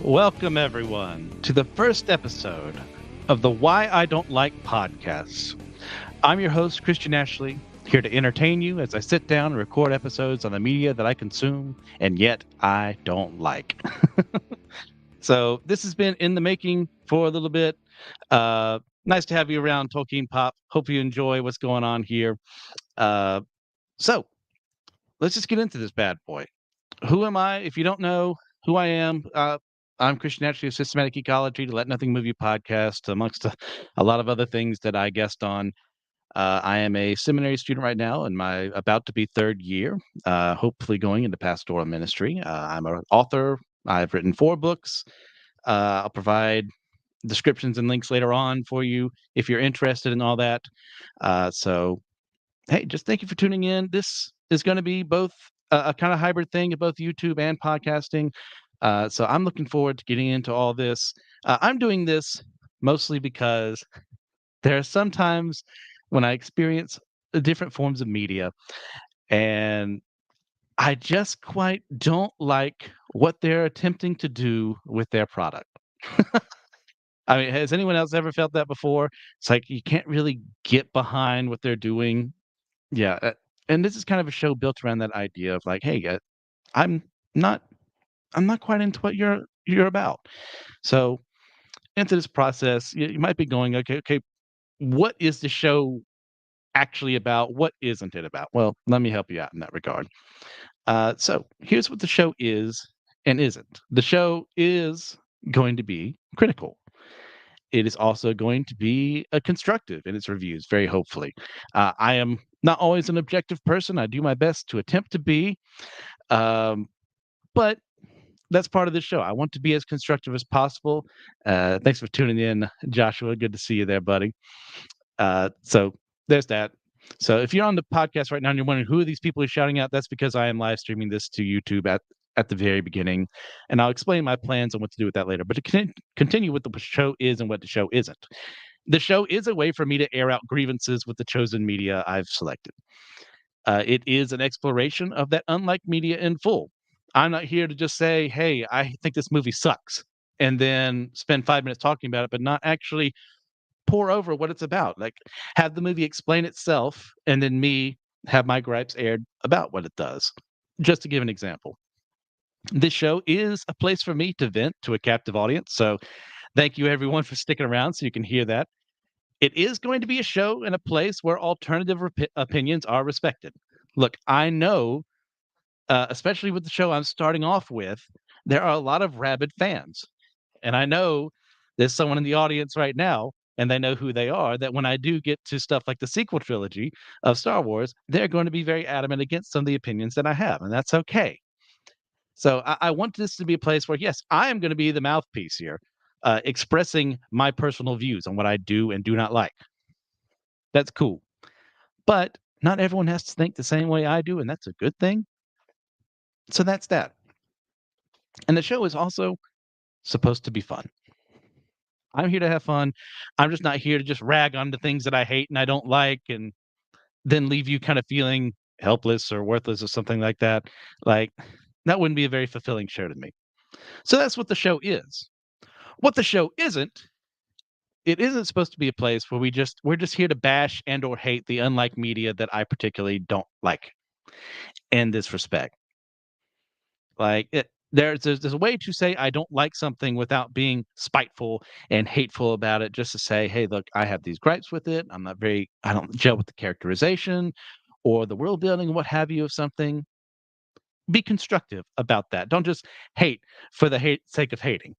Welcome, everyone, to the first episode of the Why I Don't Like podcasts. I'm your host, Christian Ashley, here to entertain you as I sit down and record episodes on the media that I consume and yet I don't like. So, this has been in the making for a little bit. Nice to have you around, Tolkien Pop. Hope you enjoy what's going on here. Uh, so, let's just get into this bad boy. Who am I? If you don't know who I am, I'm Christian Ashley of Systematic Ecology, to Let Nothing Move You podcast, amongst a lot of other things that I guest on. I am a seminary student right now in my about to be third year, hopefully going into pastoral ministry. I'm an author. I've written 4 books. I'll provide descriptions and links later on for you if you're interested in all that. So hey, just thank you for tuning in. This is going to be both a kind of hybrid thing of both YouTube and podcasting. So I'm looking forward to getting into all this. I'm doing this mostly because there are sometimes when I experience different forms of media and I just quite don't like what they're attempting to do with their product. I mean, has anyone else ever felt that before? It's like you can't really get behind what they're doing. Yeah, and this is kind of a show built around that idea of like, "Hey, I'm not I'm not quite into what you're about." So, into this process, you might be going, "Okay, what is the show actually about? What isn't it about?" Well, let me help you out in that regard. So, here's what the show is and isn't. The show is going to be critical. It is also going to be constructive in its reviews, very hopefully. I am not always an objective person. I do my best to attempt to be, um, but that's part of the show. I want to be as constructive as possible. Thanks for tuning in, Joshua. Good to see you there, buddy. So there's that. So if you're on the podcast right now and you're wondering who are these people who are shouting out, that's because I am live streaming this to YouTube at the very beginning, and I'll explain my plans on what to do with that later. But to continue with the show is and what the show isn't. The show is a way for me to air out grievances with the chosen media I've selected. It is an exploration of that unlike media in full. I'm not here to just say, "Hey, I think this movie sucks," and then spend 5 minutes talking about it, but not actually pour over what it's about. Like, have the movie explain itself, and then me have my gripes aired about what it does. Just to give an example, this show is a place for me to vent to a captive audience. So, thank you everyone for sticking around so you can hear that. It is going to be a show and a place where alternative opinions are respected. Look, I know, especially with the show I'm starting off with, there are a lot of rabid fans. And I know there's someone in the audience right now, and they know who they are, that when I do get to stuff like the sequel trilogy of Star Wars, they're going to be very adamant against some of the opinions that I have, and that's okay. So I want this to be a place where, yes, I am going to be the mouthpiece here, expressing my personal views on what I do and do not like. That's cool. But not everyone has to think the same way I do, and that's a good thing. So that's that. And the show is also supposed to be fun. I'm here to have fun. I'm just not here to just rag on the things that I hate and I don't like and then leave you kind of feeling helpless or worthless or something like that. Like, that wouldn't be a very fulfilling show to me. So that's what the show is. What the show isn't, it isn't supposed to be a place where we're just here to bash and or hate the unlike media that I particularly don't like in this respect. Like there's a way to say I don't like something without being spiteful and hateful about it, just to say, hey, look, I have these gripes with it. I don't gel with the characterization or the world building, what have you of something. Be constructive about that. Don't just hate for the sake of hating.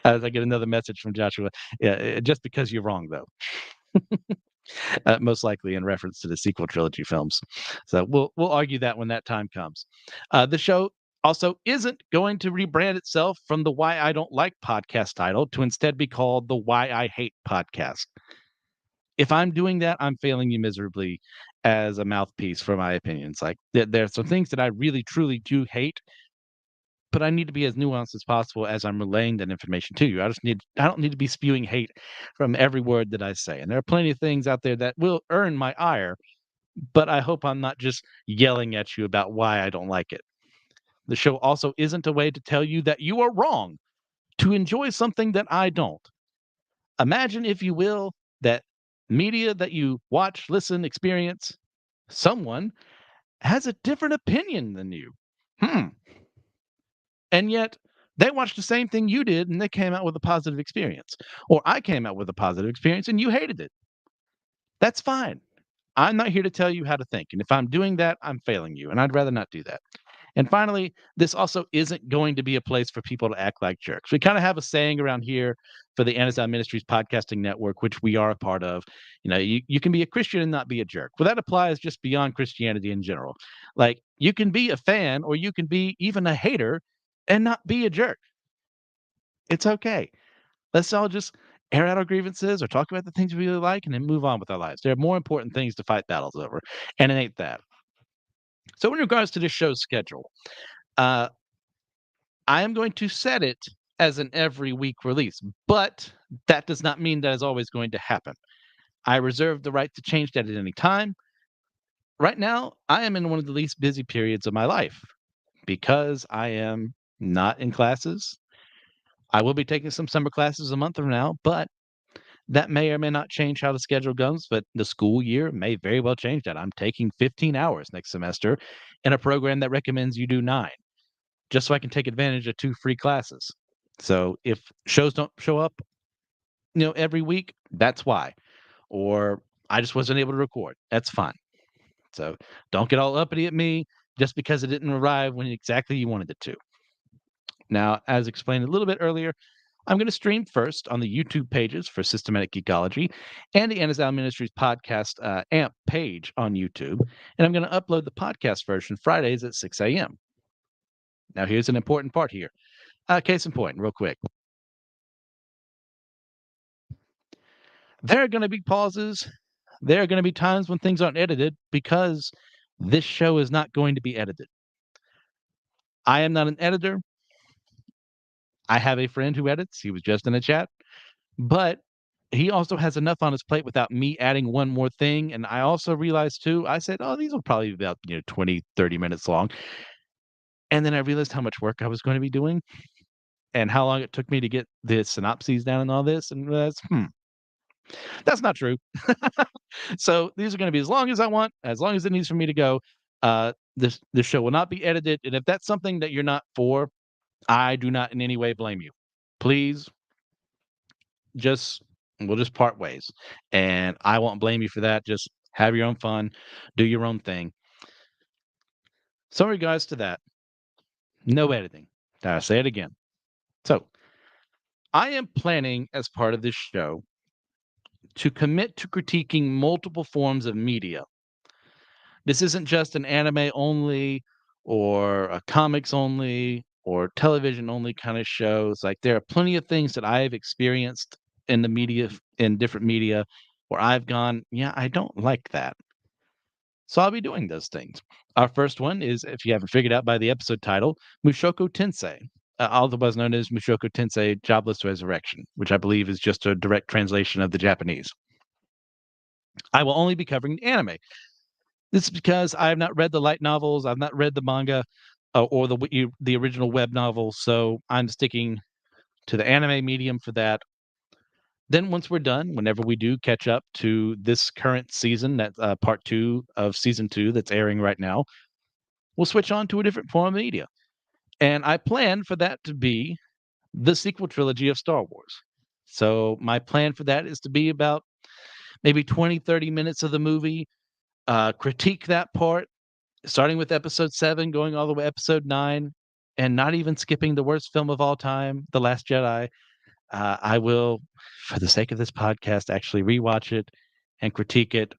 As I get another message from Joshua, yeah, just because you're wrong though. Most likely in reference to the sequel trilogy films. So we'll argue that when that time comes. The show also isn't going to rebrand itself from the Why I Don't Like podcast title to instead be called the Why I Hate podcast. If I'm doing that, I'm failing you miserably as a mouthpiece for my opinions. Like there's some things that I really truly do hate, but I need to be as nuanced as possible as I'm relaying that information to you. I don't need to be spewing hate from every word that I say. And there are plenty of things out there that will earn my ire, but I hope I'm not just yelling at you about why I don't like it. The show also isn't a way to tell you that you are wrong to enjoy something that I don't. Imagine, if you will, that media that you watch, listen, experience, someone has a different opinion than you. Hmm. And yet they watched the same thing you did and they came out with a positive experience. Or I came out with a positive experience and you hated it. That's fine. I'm not here to tell you how to think. And if I'm doing that, I'm failing you. And I'd rather not do that. And finally, this also isn't going to be a place for people to act like jerks. We kind of have a saying around here for the Anazao Ministries podcasting network, which we are a part of. You can be a Christian and not be a jerk. Well, that applies just beyond Christianity in general. Like, you can be a fan or you can be even a hater and not be a jerk. It's okay. Let's all just air out our grievances or talk about the things we really like and then move on with our lives. There are more important things to fight battles over, and it ain't that. So, in regards to this show's schedule, uh, I am going to set it as an every week release, but that does not mean that is always going to happen. I reserve the right to change that at any time. Right now, I am in one of the least busy periods of my life because I am not in classes. I will be taking some summer classes a month from now, but that may or may not change how the schedule goes, but the school year may very well change that. I'm taking 15 hours next semester in a program that recommends you do 9, just so I can take advantage of 2 free classes. So if shows don't show up, every week, that's why. Or I just wasn't able to record. That's fine. So don't get all uppity at me just because it didn't arrive when exactly you wanted it to. Now, as explained a little bit earlier, I'm going to stream first on the YouTube pages for Systematic Geekology and the Anazao Ministries podcast AMP page on YouTube. And I'm going to upload the podcast version Fridays at 6 a.m. Now, here's an important part here. Case in point, real quick. There are going to be pauses. There are going to be times when things aren't edited because this show is not going to be edited. I am not an editor. I have a friend who edits. He was just in a chat. But he also has enough on his plate without me adding one more thing. And I also realized too, I said, oh, these will probably be about 20, 30 minutes long. And then I realized how much work I was going to be doing and how long it took me to get the synopses down and all this. And that's not true. So these are going to be as long as I want, as long as it needs for me to go. This show will not be edited. And if that's something that you're not for, I do not in any way blame you. Please just we'll just part ways. And I won't blame you for that. Just have your own fun, do your own thing. So in regards to that, no editing. I'll say it again. So I am planning as part of this show to commit to critiquing multiple forms of media. This isn't just an anime only or a comics only or television only kind of shows. Like, there are plenty of things that I've experienced in the media, in different media, where I've gone, yeah, I don't like that. So I'll be doing those things. Our first one is, if you haven't figured out by the episode title, Mushoku Tensei, otherwise known as Mushoku Tensei Jobless Resurrection, which I believe is just a direct translation of the Japanese. I will only be covering the anime. This is because I have not read the light novels. I've not read the manga or the original web novel, so I'm sticking to the anime medium for that. Then once we're done, whenever we do catch up to this current season, that part 2 of season 2 that's airing right now, we'll switch on to a different form of media. And I plan for that to be the sequel trilogy of Star Wars. So my plan for that is to be about maybe 20, 30 minutes of the movie, critique that part, starting with episode 7, going all the way episode 9, and not even skipping the worst film of all time, The Last Jedi. I will, for the sake of this podcast, actually rewatch it and critique it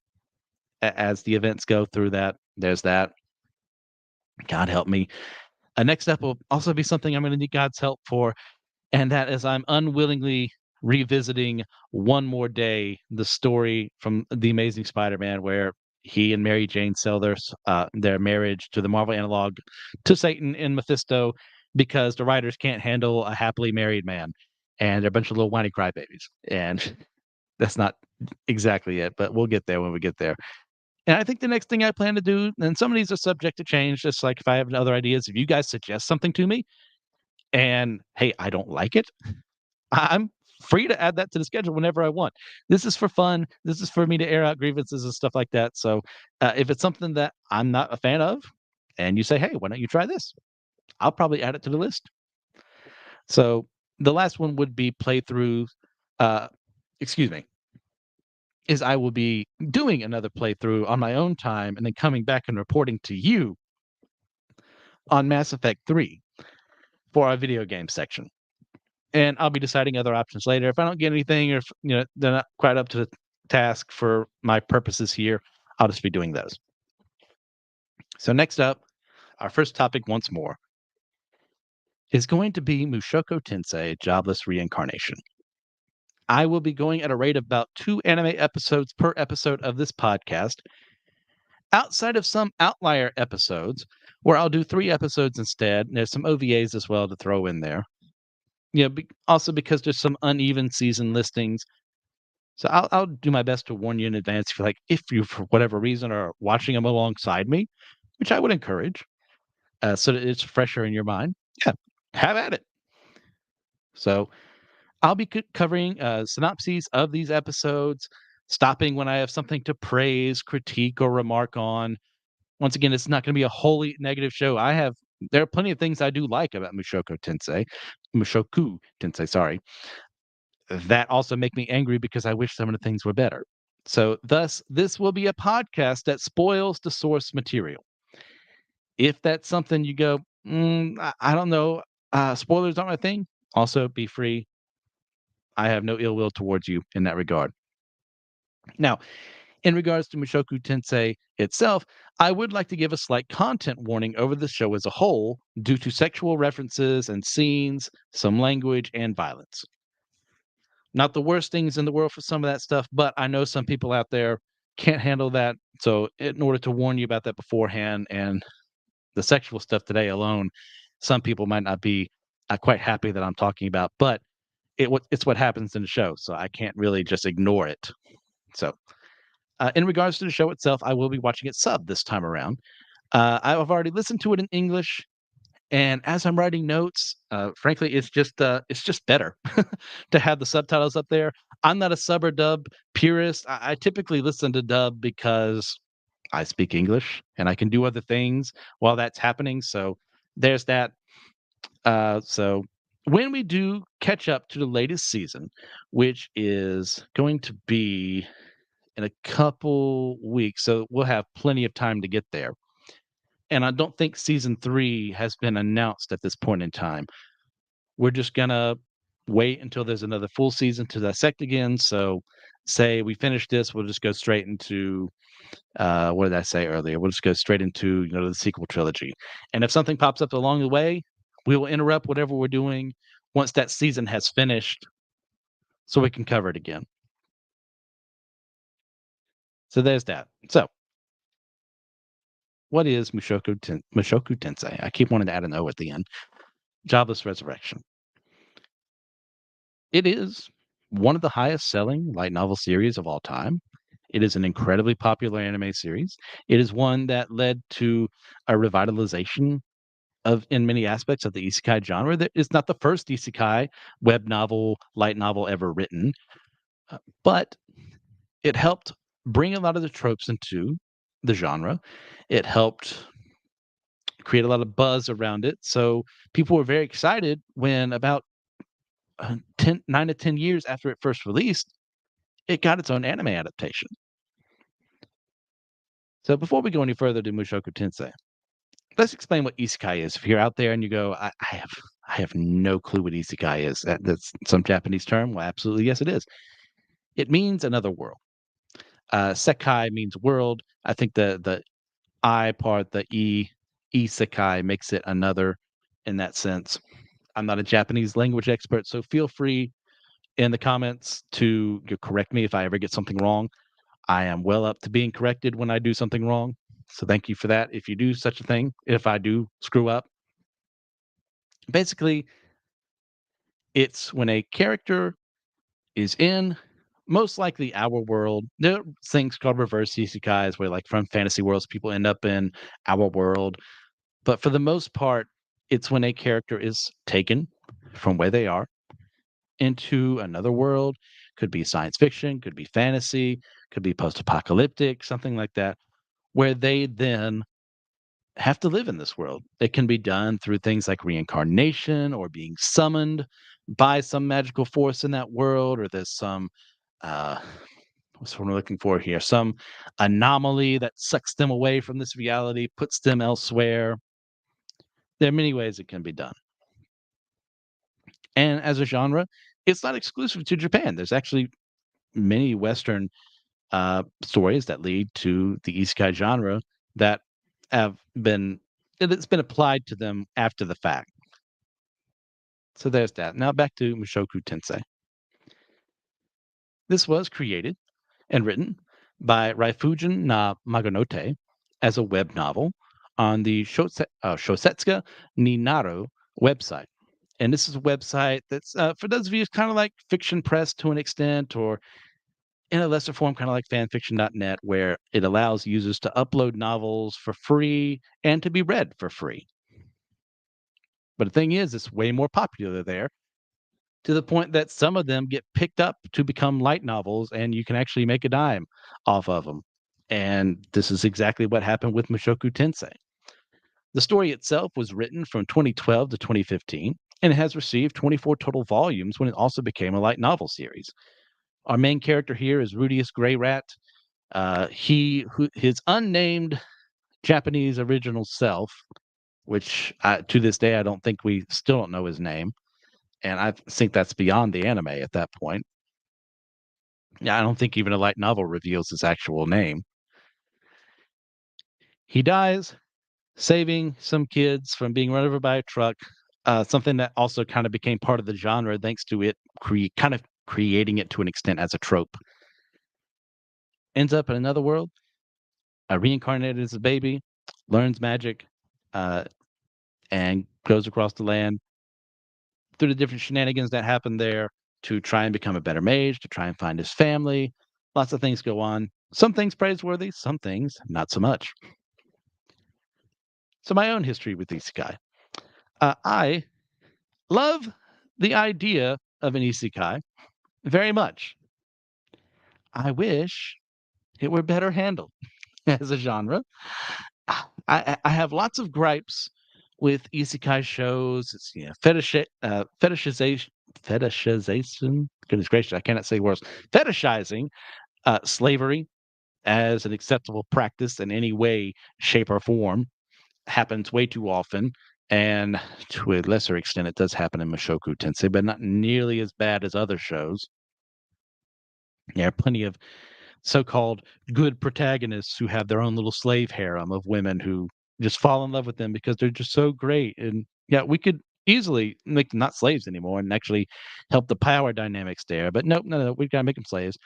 as the events go through that. There's that. God help me. Next up will also be something I'm going to need God's help for, and that is I'm unwillingly revisiting one more day the story from The Amazing Spider-Man, where he and Mary Jane sell their marriage to the Marvel analog to Satan and Mephisto because the writers can't handle a happily married man, and they're a bunch of little whiny crybabies. And that's not exactly it, but we'll get there when we get there. And I think the next thing I plan to do, and some of these are subject to change, just like if I have other ideas, if you guys suggest something to me and hey, I don't like it, I'm free to add that to the schedule whenever I want. This is for fun. This is for me to air out grievances and stuff like that. So if it's something that I'm not a fan of, and you say, hey, why don't you try this? I'll probably add it to the list. So the last one would be playthrough. Uh, excuse me, is I will be doing another playthrough on my own time and then coming back and reporting to you on Mass Effect 3 for our video game section. And I'll be deciding other options later. If I don't get anything or if, they're not quite up to the task for my purposes here, I'll just be doing those. So next up, our first topic once more is going to be Mushoku Tensei Jobless Reincarnation. I will be going at a rate of about 2 anime episodes per episode of this podcast, outside of some outlier episodes where I'll do 3 episodes instead. And there's some OVAs as well to throw in there. Also because there's some uneven season listings. So I'll do my best to warn you in advance if you for whatever reason are watching them alongside me, which I would encourage, so that it's fresher in your mind. Yeah, have at it. So I'll be covering synopses of these episodes, stopping when I have something to praise, critique, or remark on. Once again, it's not going to be a wholly negative show. There are plenty of things I do like about Mushoku Tensei, sorry, that also make me angry because I wish some of the things were better. So, thus, this will be a podcast that spoils the source material. If that's something you go, I don't know, spoilers aren't my thing, also be free. I have no ill will towards you in that regard. Now, in regards to Mushoku Tensei itself, I would like to give a slight content warning over the show as a whole due to sexual references and scenes, some language, and violence. Not the worst things in the world for some of that stuff, but I know some people out there can't handle that. So, in order to warn you about that beforehand and the sexual stuff today alone, some people might not be quite happy that I'm talking about, but it's what happens in the show. So, I can't really just ignore it. So, in regards to the show itself, I will be watching it sub this time around. I've already listened to it in English, and as I'm writing notes, frankly, it's just better to have the subtitles up there. I'm not a sub or dub purist. I typically listen to dub because I speak English and I can do other things while that's happening. So there's that. So when we do catch up to the latest season, which is going to be in a couple weeks, so we'll have plenty of time to get there. And I don't think season 3 has been announced at this point in time. We're just gonna wait until there's another full season to dissect again. So, say we finish this, we'll just go straight into what did I say earlier? We'll just go straight into the sequel trilogy. And if something pops up along the way, we will interrupt whatever we're doing once that season has finished, so we can cover it again. So there's that. So, what is Mushoku Tensei? I keep wanting to add an O at the end. Jobless Resurrection. It is one of the highest selling light novel series of all time. It is an incredibly popular anime series. It is one that led to a revitalization of in many aspects of the isekai genre. That is not the first isekai web novel, light novel ever written, but it helped bring a lot of the tropes into the genre. It helped create a lot of buzz around it. So people were very excited when about 9 to 10 years after it first released, it got its own anime adaptation. So before we go any further to Mushoku Tensei, let's explain what isekai is. If you're out there and you go, I have no clue what isekai is. That's some Japanese term. Well, absolutely, yes, it is. It means another world. Sekai means world. I think the I part, the isekai makes it another in that sense. I'm not a Japanese language expert, so feel free in the comments to correct me if I ever get something wrong. I am well up to being corrected when I do something wrong. So thank you for that. If you do such a thing, if I do screw up, basically, it's when a character is in most likely our world. There are things called reverse isekais where, like, from fantasy worlds, people end up in our world. But for the most part, it's when a character is taken from where they are into another world. Could be science fiction, could be fantasy, could be post-apocalyptic, something like that, where they then have to live in this world. It can be done through things like reincarnation or being summoned by some magical force in that world, or there's some uh what's what I'm looking for here? Some anomaly that sucks them away from this reality, puts them elsewhere. There are many ways it can be done. And as a genre, it's not exclusive to Japan. There's actually many Western stories that lead to the isekai genre that have been it's been applied to them after the fact. So there's that. Now back to Mushoku Tensei. This was created and written by Raifujin na Maganote as a web novel on the Shosetsuka ni Naru website. And this is a website that's, for those of you, kind of like Fiction Press to an extent, or in a lesser form, kind of like fanfiction.net, where it allows users to upload novels for free and to be read for free. But the thing is, it's way more popular there, to the point that some of them get picked up to become light novels and you can actually make a dime off of them. And this is exactly what happened with Mushoku Tensei. The story itself was written from 2012 to 2015 and it has received 24 total volumes when it also became a light novel series. Our main character here is Rudius Grey Rat. His unnamed Japanese original self, which to this day I don't think we still don't know his name, and I think that's beyond the anime at that point. Yeah, I don't think even a light novel reveals his actual name. He dies saving some kids from being run over by a truck, something that also kind of became part of the genre thanks to it kind of creating it to an extent as a trope. Ends up in another world, reincarnated as a baby, learns magic, uh, and goes across the land through the different shenanigans that happen there to try and become a better mage, to try and find his family. Lots of things go on. Some things praiseworthy, some things not so much. So my own history with isekai. I love the idea of an isekai very much. I wish it were better handled as a genre. I have lots of gripes with isekai shows. It's fetishization. Goodness gracious, I cannot say words. Fetishizing slavery as an acceptable practice in any way, shape, or form happens way too often. And to a lesser extent, it does happen in Mushoku Tensei, but not nearly as bad as other shows. There are plenty of so-called good protagonists who have their own little slave harem of women who just fall in love with them because they're just so great. And yeah, we could easily make them not slaves anymore and actually help the power dynamics there. But nope, no, we've got to make them slaves.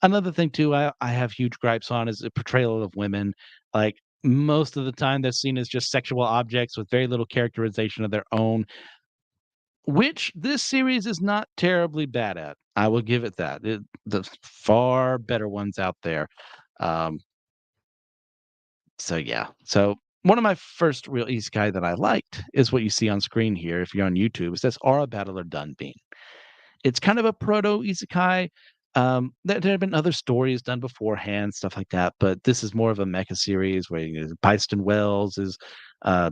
Another thing too, I have huge gripes on is the portrayal of women. Like most of the time, they're seen as just sexual objects with very little characterization of their own, which this series is not terribly bad at. I will give it that. There's far better ones out there. Um, so yeah. So one of my first real isekai that I liked is what you see on screen here. If you're on YouTube, it says Aura Battler Dunbean. It's kind of a proto isekai. There have been other stories done beforehand, stuff like that, but this is more of a mecha series where Byston Wells is uh,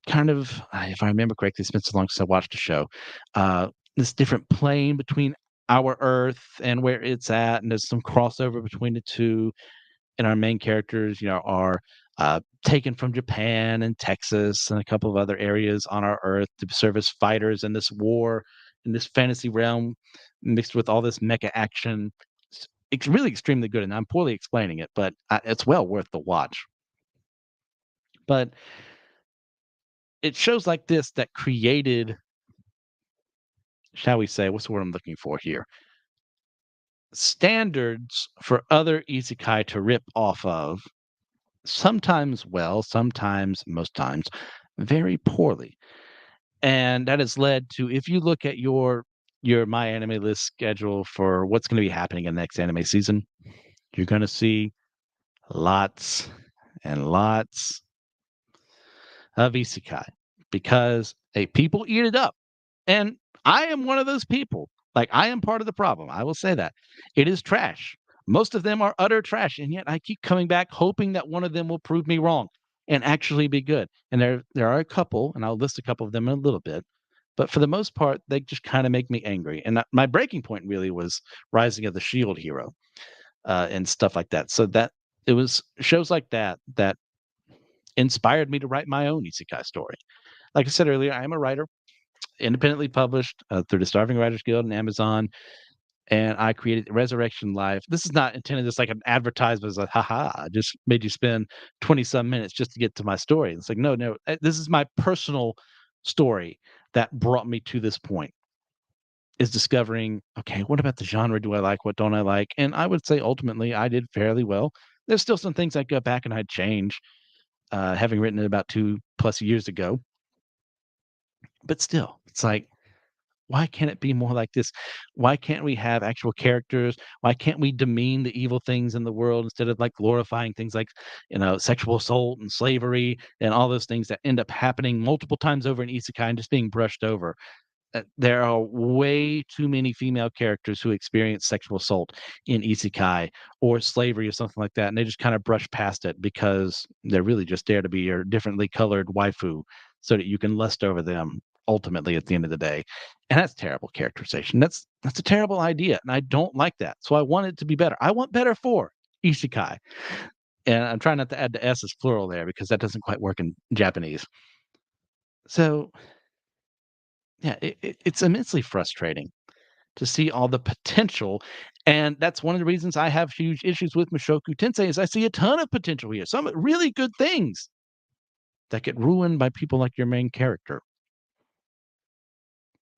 kind of, if I remember correctly, it's been so long since I watched the show. This different plane between our Earth and where it's at, and there's some crossover between the two. And our main characters, are taken from Japan and Texas and a couple of other areas on our Earth to serve as fighters in this war in this fantasy realm, mixed with all this mecha action. It's really extremely good, and I'm poorly explaining it, but it's well worth the watch. But it shows like this that created, shall we say, what's the word I'm looking for here? Standards for other isekai to rip off of, sometimes well, sometimes, most times, very poorly. And that has led to, if you look at your your My Anime List schedule for what's going to be happening in the next anime season, you're going to see lots and lots of isekai because hey, people eat it up. And I am one of those people. Like, I am part of the problem. I will say that. It is trash. Most of them are utter trash, and yet I keep coming back hoping that one of them will prove me wrong and actually be good. And there are a couple, and I'll list a couple of them in a little bit. But for the most part, they just kind of make me angry. And my breaking point really was Rising of the Shield Hero and stuff like that. So that it was shows like that that inspired me to write my own isekai story. Like I said earlier, I am a writer, independently published through the Starving Writers Guild and Amazon, and I created Resurrection Live. This is not intended as like an advertisement, as like, haha, I just made you spend 20 some minutes just to get to my story. It's like, no, no, this is my personal story that brought me to this point. Is discovering, okay, what about the genre do I like? What don't I like? And I would say ultimately I did fairly well. There's still some things I'd go back and I'd change, having written it about 2+ years ago. But still, it's like, why can't it be more like this? Why can't we have actual characters? Why can't we demean the evil things in the world instead of like glorifying things like, sexual assault and slavery and all those things that end up happening multiple times over in isekai and just being brushed over? There are way too many female characters who experience sexual assault in isekai or slavery or something like that, and they just kind of brush past it because they're really just there to be your differently colored waifu so that you can lust over them ultimately at the end of the day. And that's terrible characterization. That's a terrible idea, and I don't like that. So I want it to be better. I want better for isekai. And I'm trying not to add the S as plural there because that doesn't quite work in Japanese. So yeah, it's immensely frustrating to see all the potential, and that's one of the reasons I have huge issues with Mushoku Tensei is I see a ton of potential here, some really good things that get ruined by people like your main character.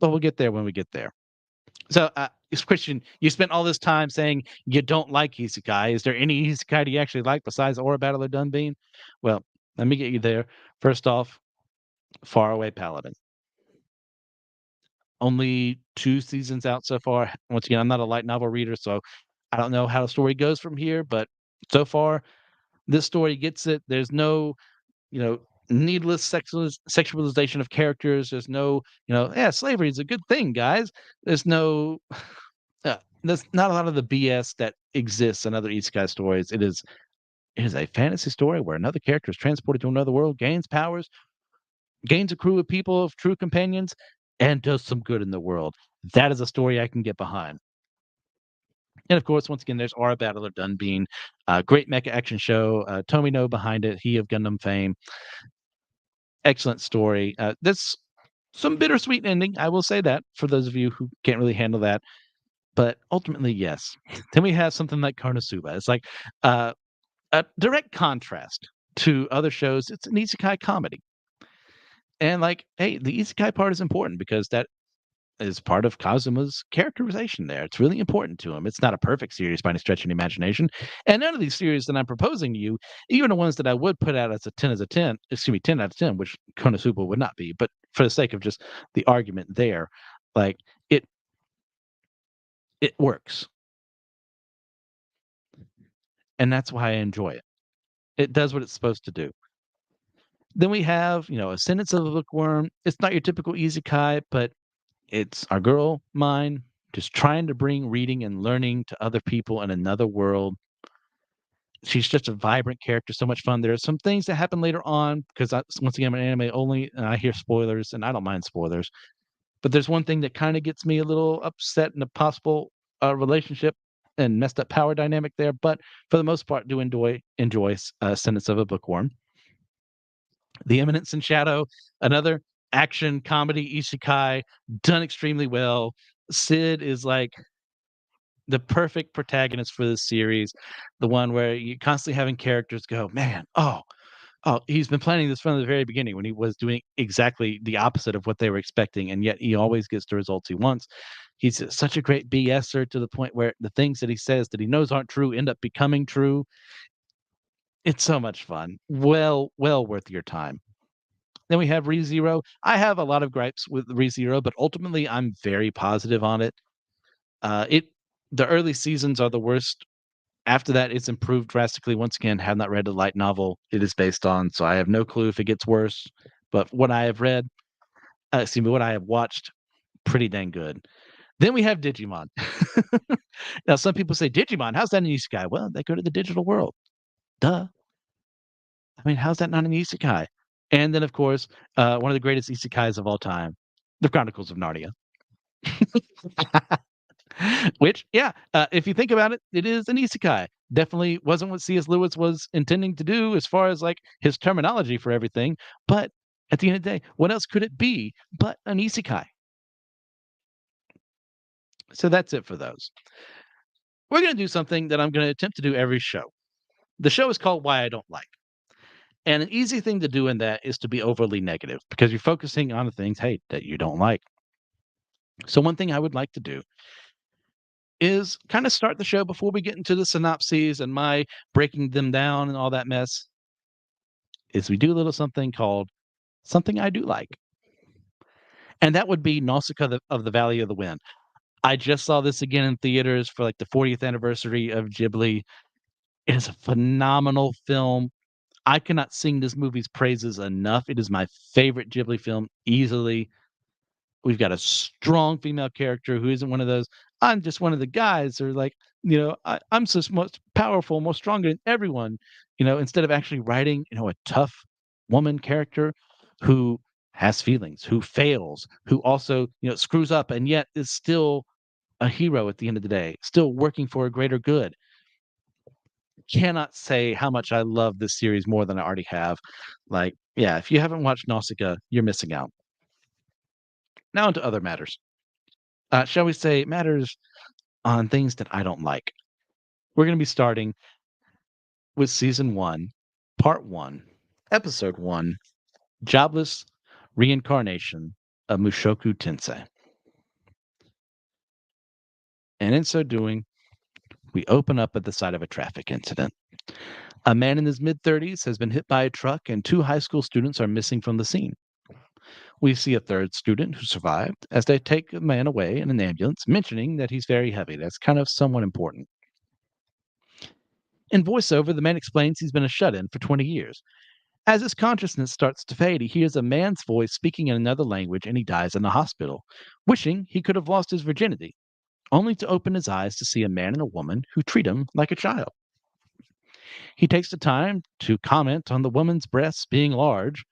But we'll get there when we get there. So, Christian, you spent all this time saying you don't like isekai. Is there any isekai do you actually like besides Aura Battle of Dunbean? Well, let me get you there. First off, Faraway Paladin. Only 2 seasons out so far. Once again, I'm not a light novel reader, so I don't know how the story goes from here, but so far, this story gets it. There's no, you know, needless sexualization of characters. There's no, "Yeah, slavery is a good thing, guys." There's no there's not a lot of the BS that exists in other isekai stories. It is a fantasy story where another character is transported to another world, gains powers, gains a crew of people of true companions, and does some good in the world. That is a story I can get behind. And of course, once again, there's Aura Battle of Dunbean, great mecha action show. Tomino behind it, he of Gundam fame. Excellent story. There's some bittersweet ending, I will say that, for those of you who can't really handle that. But ultimately, yes. Then we have something like Konosuba. It's like a direct contrast to other shows. It's an isekai comedy. And like, hey, the isekai part is important because that is part of Kazuma's characterization there. It's really important to him. It's not a perfect series by any stretch of the imagination. And none of these series that I'm proposing to you, even the ones that I would put out as a 10 as a 10, excuse me, 10 out of 10, which Konosuba would not be, but for the sake of just the argument there, like it it works. And that's why I enjoy it. It does what it's supposed to do. Then we have, A Sentence of a Bookworm. It's not your typical isekai, but it's our girl, mine, just trying to bring reading and learning to other people in another world. She's just a vibrant character, so much fun. There are some things that happen later on because once again, I'm an anime only, and I hear spoilers, and I don't mind spoilers. But there's one thing that kind of gets me a little upset in a possible relationship and messed up power dynamic there. But for the most part, do enjoy Sentence of a Bookworm. The Eminence in Shadow, another action comedy isekai done extremely well. Sid is like the perfect protagonist for this series, the one where you constantly having characters go, "Man, he's been planning this from the very beginning when he was doing exactly the opposite of what they were expecting, and yet he always gets the results he wants." He's such a great BSer to the point where the things that he says that he knows aren't true end up becoming true. It's so much fun. Well worth your time. Then we have ReZero. I have a lot of gripes with ReZero, but ultimately I'm very positive on it. It the early seasons are the worst. After that, it's improved drastically. Once again, have not read the light novel it is based on, so I have no clue if it gets worse. But what I have read, excuse me, what I have watched, pretty dang good. Then we have Digimon. Now, some people say, Digimon, how's that an isekai? Well, they go to the digital world. Duh. I mean, how's that not an isekai? And then, of course, one of the greatest isekais of all time, The Chronicles of Narnia. Which, yeah, if you think about it, it is an isekai. Definitely wasn't what C.S. Lewis was intending to do as far as like his terminology for everything. But at the end of the day, what else could it be but an isekai? So that's it for those. We're going to do something that I'm going to attempt to do every show. The show is called Why I Don't Like. And an easy thing to do in that is to be overly negative because you're focusing on the things, hey, that you don't like. So, one thing I would like to do is kind of start the show before we get into the synopses and my breaking them down and all that mess. Is we do a little something called Something I Do Like. And that would be Nausicaa of the Valley of the Wind. I just saw this again in theaters for like the 40th anniversary of Ghibli. It is a phenomenal film. I cannot sing this movie's praises enough. It is my favorite Ghibli film easily. We've got a strong female character who isn't one of those, "I'm just one of the guys," or like, "I'm just most powerful, more stronger than everyone," instead of actually writing, a tough woman character who has feelings, who fails, who also, screws up and yet is still a hero at the end of the day, still working for a greater good. Cannot say how much I love this series more than I already have. Like, yeah, if you haven't watched Nausicaa, you're missing out. Now into other matters. Shall we say matters on things that I don't like. We're going to be starting with season 1, part 1, episode 1, Jobless Reincarnation of Mushoku Tensei. And in so doing, we open up at the site of a traffic incident. A man in his mid 30s has been hit by a truck, and two high school students are missing from the scene. We see a third student who survived as they take the man away in an ambulance, mentioning that he's very heavy. That's kind of somewhat important. In voiceover, the man explains he's been a shut in for 20 years. As his consciousness starts to fade, he hears a man's voice speaking in another language and he dies in the hospital, wishing he could have lost his virginity, only to open his eyes to see a man and a woman who treat him like a child. He takes the time to comment on the woman's breasts being large,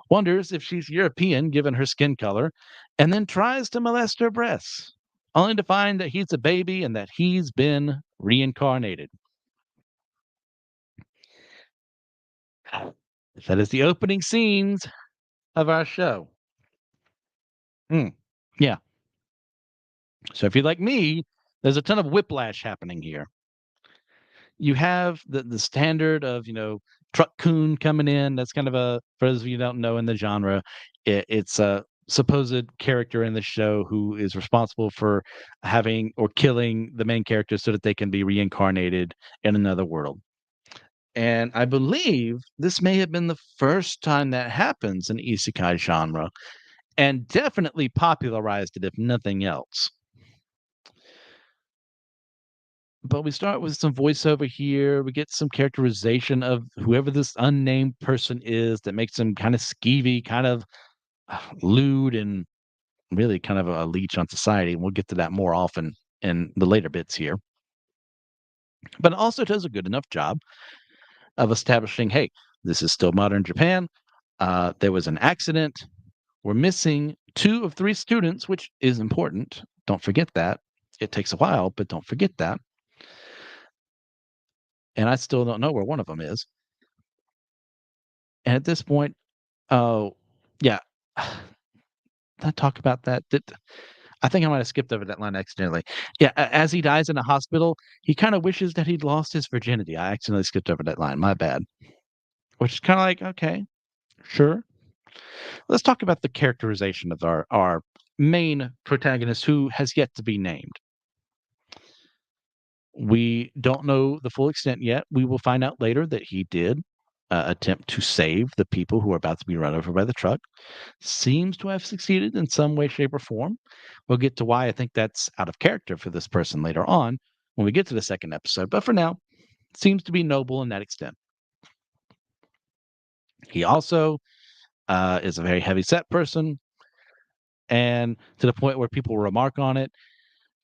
wonders if she's European given her skin color, and then tries to molest her breasts, only to find that he's a baby and that he's been reincarnated. That is the opening scenes of our show. Yeah. So if you're like me, there's a ton of whiplash happening here. You have the standard of, Truck Coon coming in. That's kind of a, for those of you who don't know in the genre, it's a supposed character in the show who is responsible for having or killing the main character so that they can be reincarnated in another world. And I believe this may have been the first time that happens in isekai genre and definitely popularized it, if nothing else. But we start with some voiceover here. We get some characterization of whoever this unnamed person is that makes him kind of skeevy, kind of lewd, and really kind of a leech on society. And we'll get to that more often in the later bits here. But it also does a good enough job of establishing, hey, this is still modern Japan. There was an accident. We're missing two of three students, which is important. Don't forget that. It takes a while, but don't forget that. And I still don't know where one of them is. And at this point, oh, yeah. Did I talk about that? I think I might have skipped over that line accidentally. Yeah, as he dies in a hospital, he kind of wishes that he'd lost his virginity. I accidentally skipped over that line. My bad. Which is kind of like, okay, sure. Let's talk about the characterization of our main protagonist who has yet to be named. We don't know the full extent yet. We will find out later that he did attempt to save the people who are about to be run over by the truck. Seems to have succeeded in some way, shape, or form. We'll get to why I think that's out of character for this person later on when we get to the second episode. But for now, seems to be noble in that extent. He also is a very heavy set person, and to the point where people remark on it,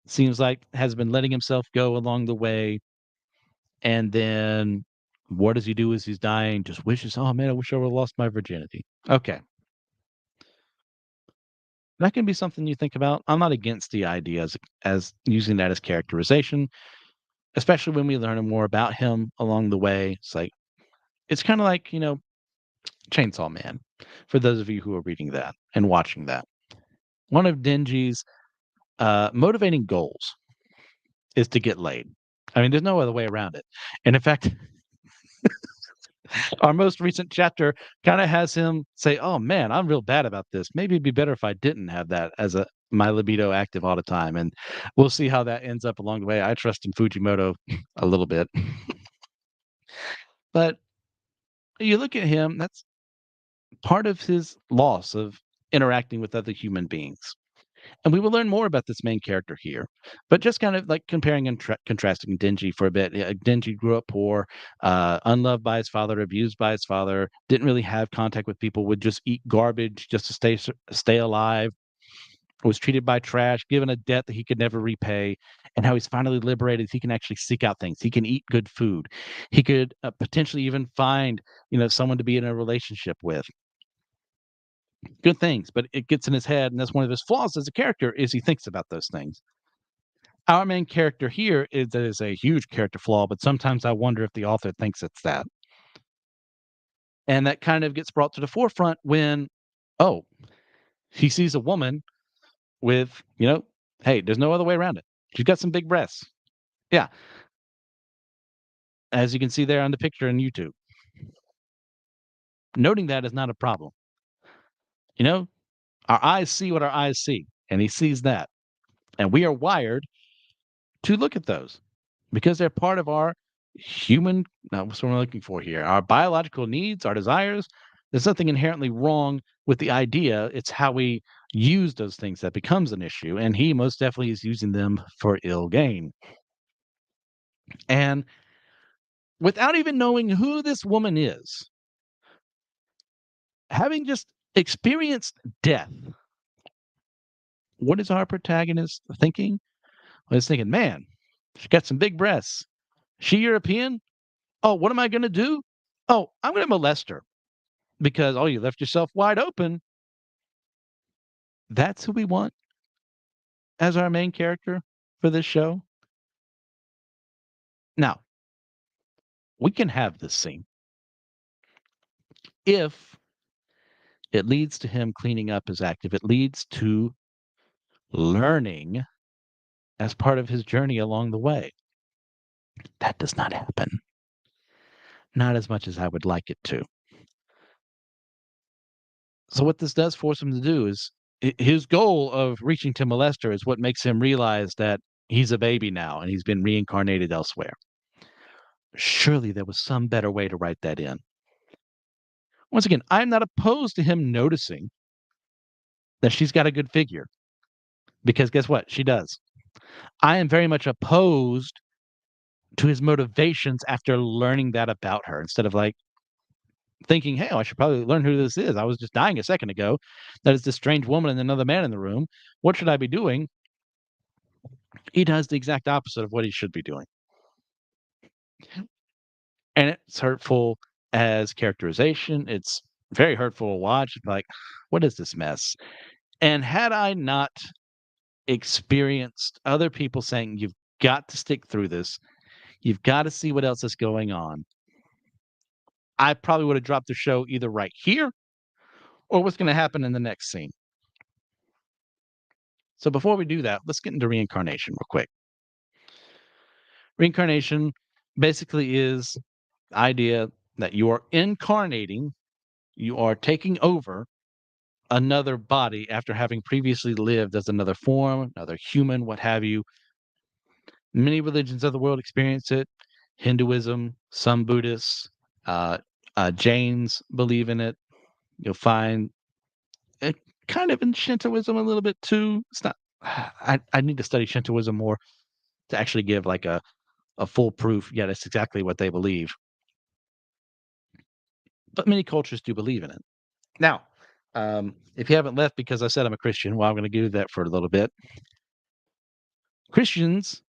seems like has been letting himself go along the way. And then what does he do as he's dying? Just wishes, oh man, I wish I would have lost my virginity. Okay. That can be something you think about. I'm not against the idea as using that as characterization, especially when we learn more about him along the way. It's kind of like, Chainsaw Man, for those of you who are reading that and watching that. One of Denji's motivating goals is to get laid. I mean, there's no other way around it. And in fact, our most recent chapter kind of has him say, "Oh man, I'm real bad about this. Maybe it'd be better if I didn't have that as a my libido active all the time." And we'll see how that ends up along the way. I trust in Fujimoto a little bit, but you look at him. That's part of his loss of interacting with other human beings. And we will learn more about this main character here. But just kind of like comparing and contrasting Denji for a bit. Yeah, Denji grew up poor, unloved by his father, abused by his father, didn't really have contact with people, would just eat garbage just to stay alive, was treated by trash, given a debt that he could never repay, and how he's finally liberated. He can actually seek out things. He can eat good food. He could potentially even find, someone to be in a relationship with. Good things, but it gets in his head, and that's one of his flaws as a character is he thinks about those things. Our main character here is a huge character flaw, but sometimes I wonder if the author thinks it's that. And that kind of gets brought to the forefront when, oh, he sees a woman with, hey, there's no other way around it. She's got some big breasts. Yeah, as you can see there on the picture on YouTube. Noting that is not a problem. You know, our eyes see what our eyes see, and he sees that. And we are wired to look at those because they're part of our human what's what I'm looking for here, our biological needs, our desires. There's nothing inherently wrong with the idea. It's how we use those things that becomes an issue, and he most definitely is using them for ill gain. And without even knowing who this woman is, having just experienced death, what is our protagonist thinking? Well, he's thinking, man, she got some big breasts. She European? Oh, what am I going to do? Oh, I'm going to molest her because, oh, you left yourself wide open. That's who we want as our main character for this show. Now, we can have this scene if it leads to him cleaning up his act, if it leads to learning as part of his journey along the way. That does not happen. Not as much as I would like it to. So what this does force him to do is his goal of reaching to molester is what makes him realize that he's a baby now and he's been reincarnated elsewhere. Surely there was some better way to write that in. Once again, I'm not opposed to him noticing that she's got a good figure because guess what? She does. I am very much opposed to his motivations after learning that about her instead of like thinking, hey, I should probably learn who this is. I was just dying a second ago. That is this strange woman and another man in the room. What should I be doing? He does the exact opposite of what he should be doing. And it's hurtful as characterization. It's very hurtful to watch. Like, what is this mess? And had I not experienced other people saying, you've got to stick through this, you've got to see what else is going on, I probably would have dropped the show either right here or what's going to happen in the next scene. So before we do that, let's get into reincarnation real quick. Reincarnation basically is the idea that you are incarnating, you are taking over another body after having previously lived as another form, another human, what have you. Many religions of the world experience it. Hinduism, some Buddhists, Jains believe in it. You'll find it kind of in Shintoism a little bit too. It's not. I need to study Shintoism more to actually give like a full proof. Yeah, that's exactly what they believe. But many cultures do believe in it. Now, if you haven't left because I said I'm a Christian, well, I'm going to do that for a little bit. Christians,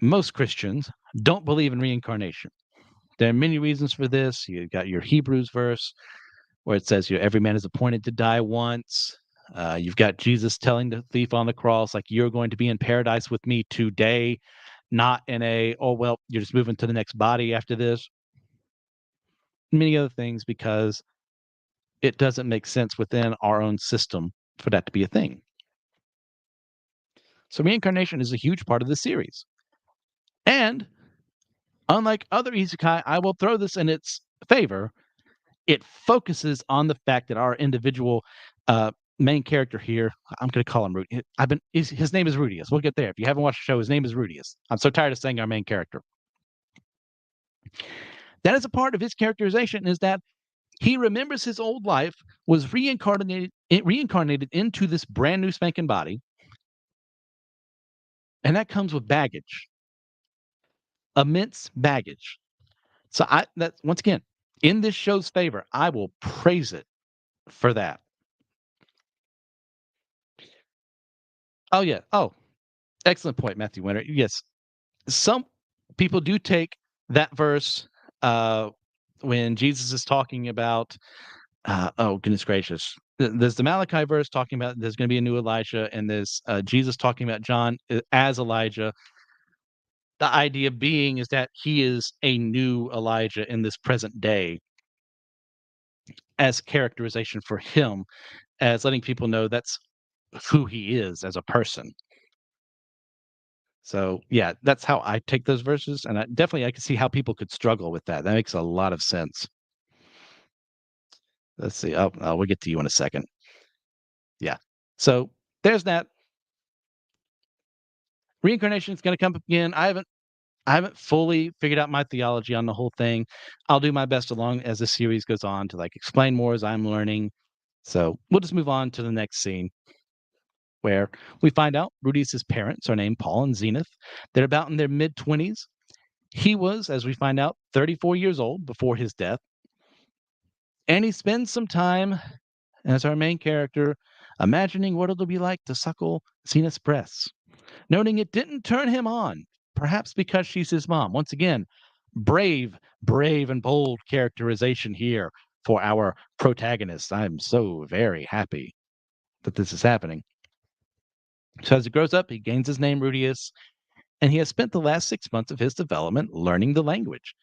most Christians, don't believe in reincarnation. There are many reasons for this. You got your Hebrews verse where it says, every man is appointed to die once. You've got Jesus telling the thief on the cross, like, you're going to be in paradise with me today, not in oh, well, you're just moving to the next body after this. Many other things because it doesn't make sense within our own system for that to be a thing. So reincarnation is a huge part of the series. And unlike other isekai, I will throw this in its favor. It focuses on the fact that our individual main character here, I'm going to call him Rudy. His name is Rudius. We'll get there. If you haven't watched the show, his name is Rudius. I'm so tired of saying our main character. That is a part of his characterization is that he remembers his old life, was reincarnated into this brand new spanking body, and that comes with baggage, immense baggage. So that once again, in this show's favor, I will praise it for that. Oh yeah. Oh, excellent point, Matthew Winter. Yes, some people do take that verse when Jesus is talking about. Oh goodness gracious! There's the Malachi verse talking about there's going to be a new Elijah, and there's Jesus talking about John as Elijah. The idea being is that he is a new Elijah in this present day, as characterization for him, as letting people know that's who he is as a person. So yeah, that's how I take those verses, and I can see how people could struggle with that. That makes a lot of sense. Let's see. We'll get to you in a second. Yeah. So there's that. Reincarnation is going to come up again. I haven't fully figured out my theology on the whole thing. I'll do my best along as the series goes on to like explain more as I'm learning. So we'll just move on to the next scene where we find out Rudius's parents are named Paul and Zenith. They're about in their mid 20s. He was, as we find out, 34 years old before his death. And he spends some time as our main character imagining what it'll be like to suckle Zenith's breasts, noting it didn't turn him on, perhaps because she's his mom. Once again, brave and bold characterization here for our protagonist. I'm so very happy that this is happening. So as he grows up, he gains his name Rudius, and he has spent the last 6 months of his development learning the language.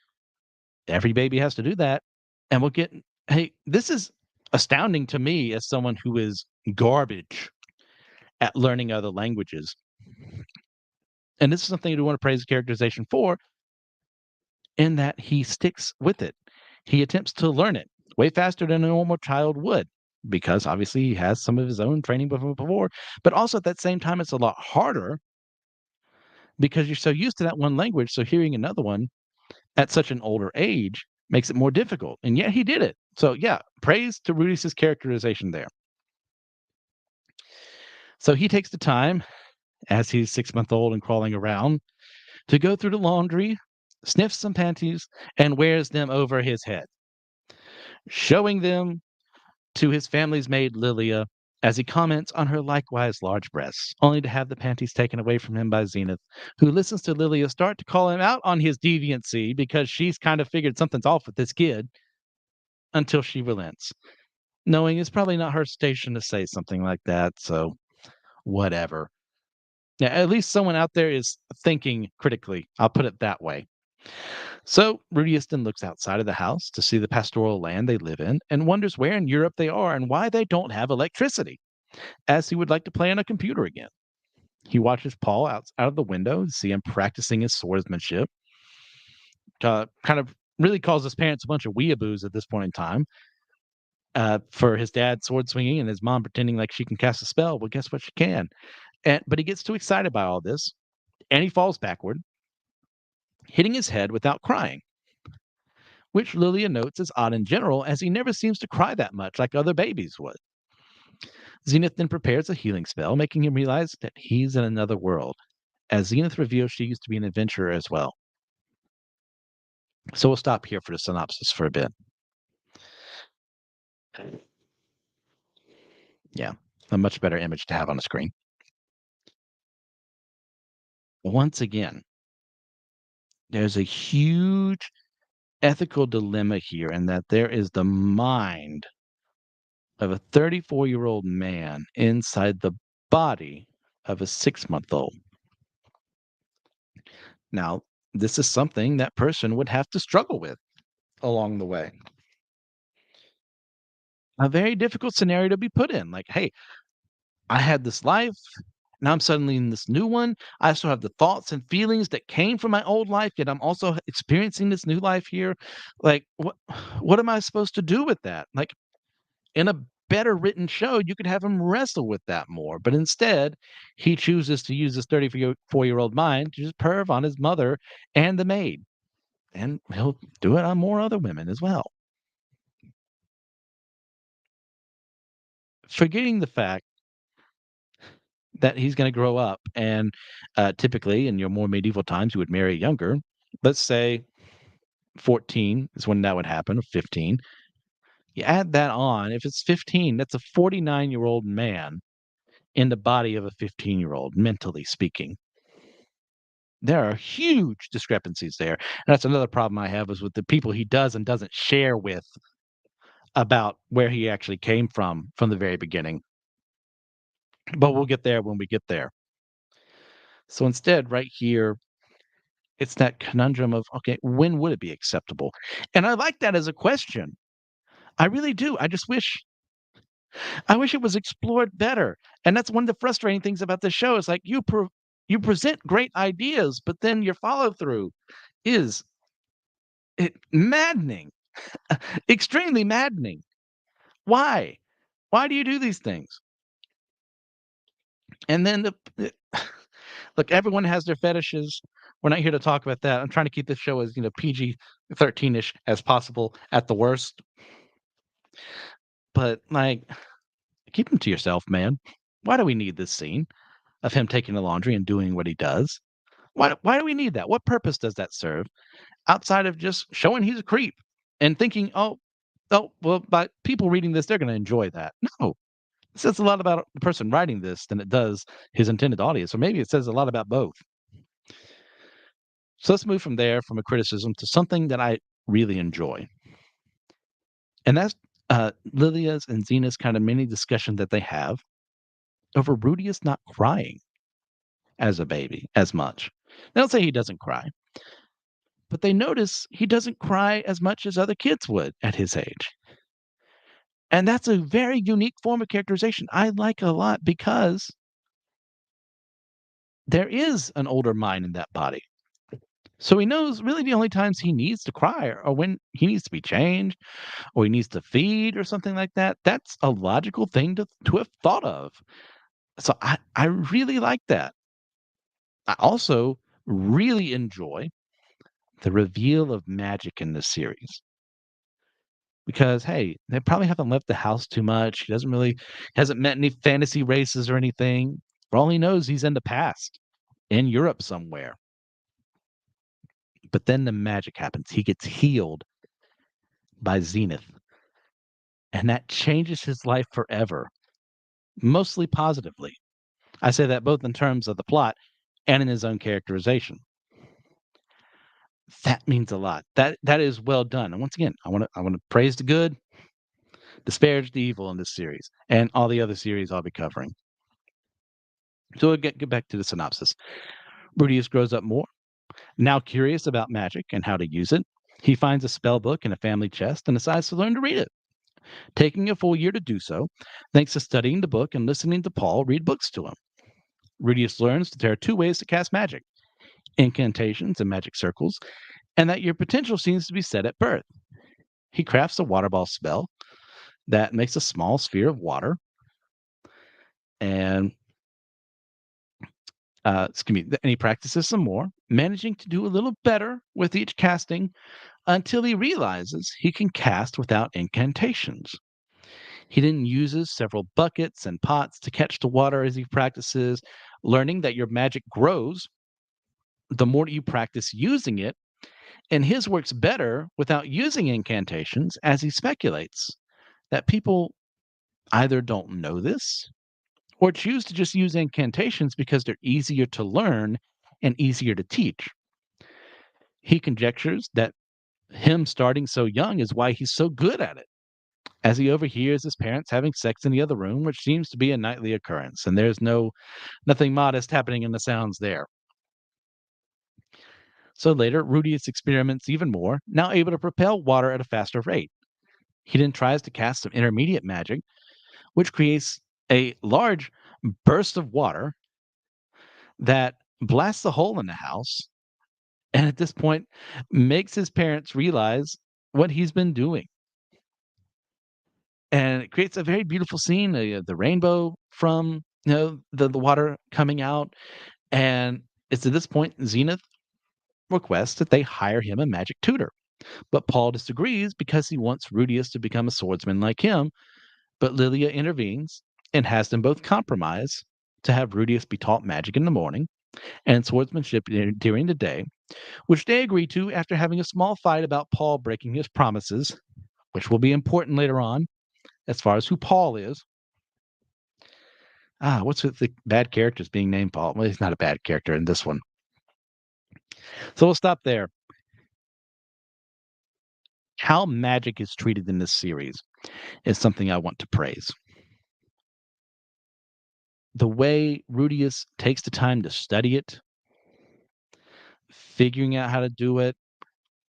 Every baby has to do that. And we'll get, hey, this is astounding to me as someone who is garbage at learning other languages. And this is something I do want to praise the characterization for, in that he sticks with it. He attempts to learn it way faster than a normal child would, because obviously he has some of his own training before. But also at that same time, it's a lot harder because you're so used to that one language. So hearing another one at such an older age makes it more difficult. And yet he did it. So yeah, praise to Rudius's characterization there. So he takes the time as he's 6 months old and crawling around to go through the laundry, sniffs some panties, and wears them over his head, showing them to his family's maid Lilia as he comments on her likewise large breasts, only to have the panties taken away from him by Zenith, who listens to Lilia start to call him out on his deviancy because she's kind of figured something's off with this kid, until she relents, knowing it's probably not her station to say something like that, so whatever. Yeah, at least someone out there is thinking critically. I'll put it that way. So Rudius then looks outside of the house to see the pastoral land they live in and wonders where in Europe they are and why they don't have electricity, as he would like to play on a computer again. He watches Paul out of the window to see him practicing his swordsmanship. Kind of really calls his parents a bunch of weeaboos at this point in time. For his dad sword swinging and his mom pretending like she can cast a spell. Well, guess what? She can. But he gets too excited by all this, and he falls backward, hitting his head without crying. which Lilia notes as odd in general, as he never seems to cry that much like other babies would. Zenith then prepares a healing spell, making him realize that he's in another world, as Zenith reveals she used to be an adventurer as well. So we'll stop here for the synopsis for a bit. Yeah, a much better image to have on the screen. Once again, there's a huge ethical dilemma here in that there is the mind of a 34-year-old man inside the body of a 6-month-old. Now, this is something that person would have to struggle with along the way. A very difficult scenario to be put in. Like, hey, I had this life. Now I'm suddenly in this new one. I still have the thoughts and feelings that came from my old life, yet I'm also experiencing this new life here. Like, what am I supposed to do with that? Like, in a better written show, you could have him wrestle with that more. But instead, he chooses to use his 34-year-old mind to just perv on his mother and the maid. And he'll do it on more other women as well. Forgetting the fact that he's going to grow up and typically in your more medieval times, you would marry younger. Let's say 14 is when that would happen, or 15. You add that on. If it's 15, that's a 49-year-old man in the body of a 15-year-old, mentally speaking. There are huge discrepancies there. And that's another problem I have is with the people he does and doesn't share with about where he actually came from the very beginning. But we'll get there when we get there. So instead, right here, it's that conundrum of, okay, when would it be acceptable? And I like that as a question. I really do. I wish it was explored better. And that's one of the frustrating things about the show is like you present great ideas, but then your follow through is maddening, extremely maddening. Why? Why do you do these things? And then look, everyone has their fetishes. We're not here to talk about that. I'm trying to keep this show as PG-13ish as possible at the worst. But like, keep them to yourself, man. Why do we need this scene of him taking the laundry and doing what he does? Why do we need that? What purpose does that serve outside of just showing he's a creep and thinking, well, by people reading this, they're going to enjoy that. No, it says a lot about the person writing this than it does his intended audience, or maybe it says a lot about both. So let's move from there, from a criticism to something that I really enjoy, and that's Lilia's and Zena's kind of mini discussion that they have over Rudius not crying as a baby as much. They don't say he doesn't cry, but they notice he doesn't cry as much as other kids would at his age. And that's a very unique form of characterization I like a lot because there is an older mind in that body. So he knows really the only times he needs to cry are when he needs to be changed or he needs to feed or something like that. That's a logical thing to have thought of. So I really like that. I also really enjoy the reveal of magic in this series because hey, they probably haven't left the house too much. He doesn't really hasn't met any fantasy races or anything. For all he knows, he's in the past in Europe somewhere. But then the magic happens. He gets healed by Zenith, and that changes his life forever, mostly positively. I say that both in terms of the plot and in his own characterization. That means a lot. That is well done. And once again, I want to praise the good, disparage the evil in this series and all the other series I'll be covering. So we'll get back to the synopsis. Rudius grows up more, now curious about magic and how to use it. He finds a spell book in a family chest and decides to learn to read it, taking a full year to do so, thanks to studying the book and listening to Paul read books to him. Rudius learns that there are two ways to cast magic: incantations and magic circles, and that your potential seems to be set at birth. He crafts a water ball spell that makes a small sphere of water and and he practices some more, managing to do a little better with each casting until he realizes he can cast without incantations. He then uses several buckets and pots to catch the water as he practices, learning that your magic grows the more you practice using it, and his works better without using incantations, as he speculates that people either don't know this or choose to just use incantations because they're easier to learn and easier to teach. He conjectures that him starting so young is why he's so good at it, as he overhears his parents having sex in the other room, which seems to be a nightly occurrence, and there's nothing modest happening in the sounds there. So later, Rudius experiments even more, now able to propel water at a faster rate. He then tries to cast some intermediate magic, which creates a large burst of water that blasts a hole in the house, and at this point makes his parents realize what he's been doing. And it creates a very beautiful scene, the rainbow from the water coming out. And it's at this point Zenith requests that they hire him a magic tutor. But Paul disagrees because he wants Rudius to become a swordsman like him. But Lilia intervenes and has them both compromise to have Rudius be taught magic in the morning and swordsmanship during the day, which they agree to after having a small fight about Paul breaking his promises, which will be important later on as far as who Paul is. What's with the bad characters being named Paul? Well, he's not a bad character in this one. So we'll stop there. How magic is treated in this series is something I want to praise. The way Rudius takes the time to study it, figuring out how to do it.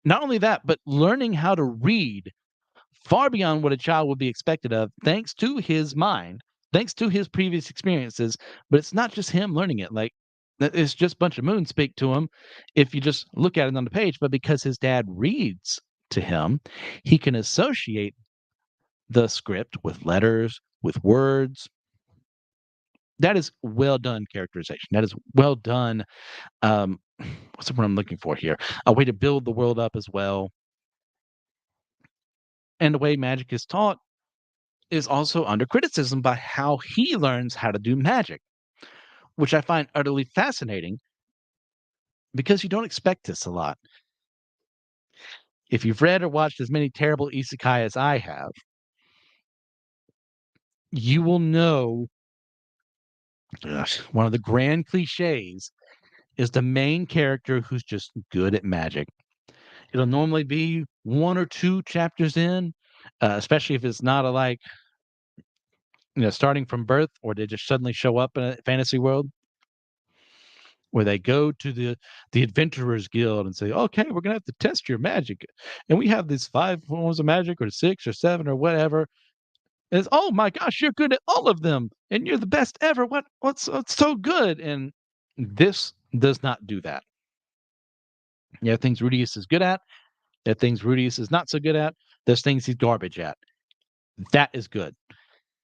Not only that, but learning how to read far beyond what a child would be expected of, thanks to his mind, thanks to his previous experiences. But it's not just him learning it. Like, it's just a bunch of moons speak to him if you just look at it on the page. But because his dad reads to him, he can associate the script with letters, with words. That is well done characterization. That is well done. Um, what's the word I'm looking for here? A way to build the world up as well. And the way magic is taught is also under criticism by how he learns how to do magic, which I find utterly fascinating because you don't expect this a lot. If you've read or watched as many terrible isekai as I have, you will know one of the grand cliches is the main character who's just good at magic. It'll normally be one or two chapters in, especially if it's not a like starting from birth, or they just suddenly show up in a fantasy world where they go to the adventurers guild and say, okay, we're gonna have to test your magic, and we have these 5 forms of magic or 6 or 7 or whatever. And it's, oh my gosh, you're good at all of them and you're the best ever. What's so good? And this does not do that. There are things Rudius is good at. There are things Rudius is not so good at. There's things he's garbage at. That is good.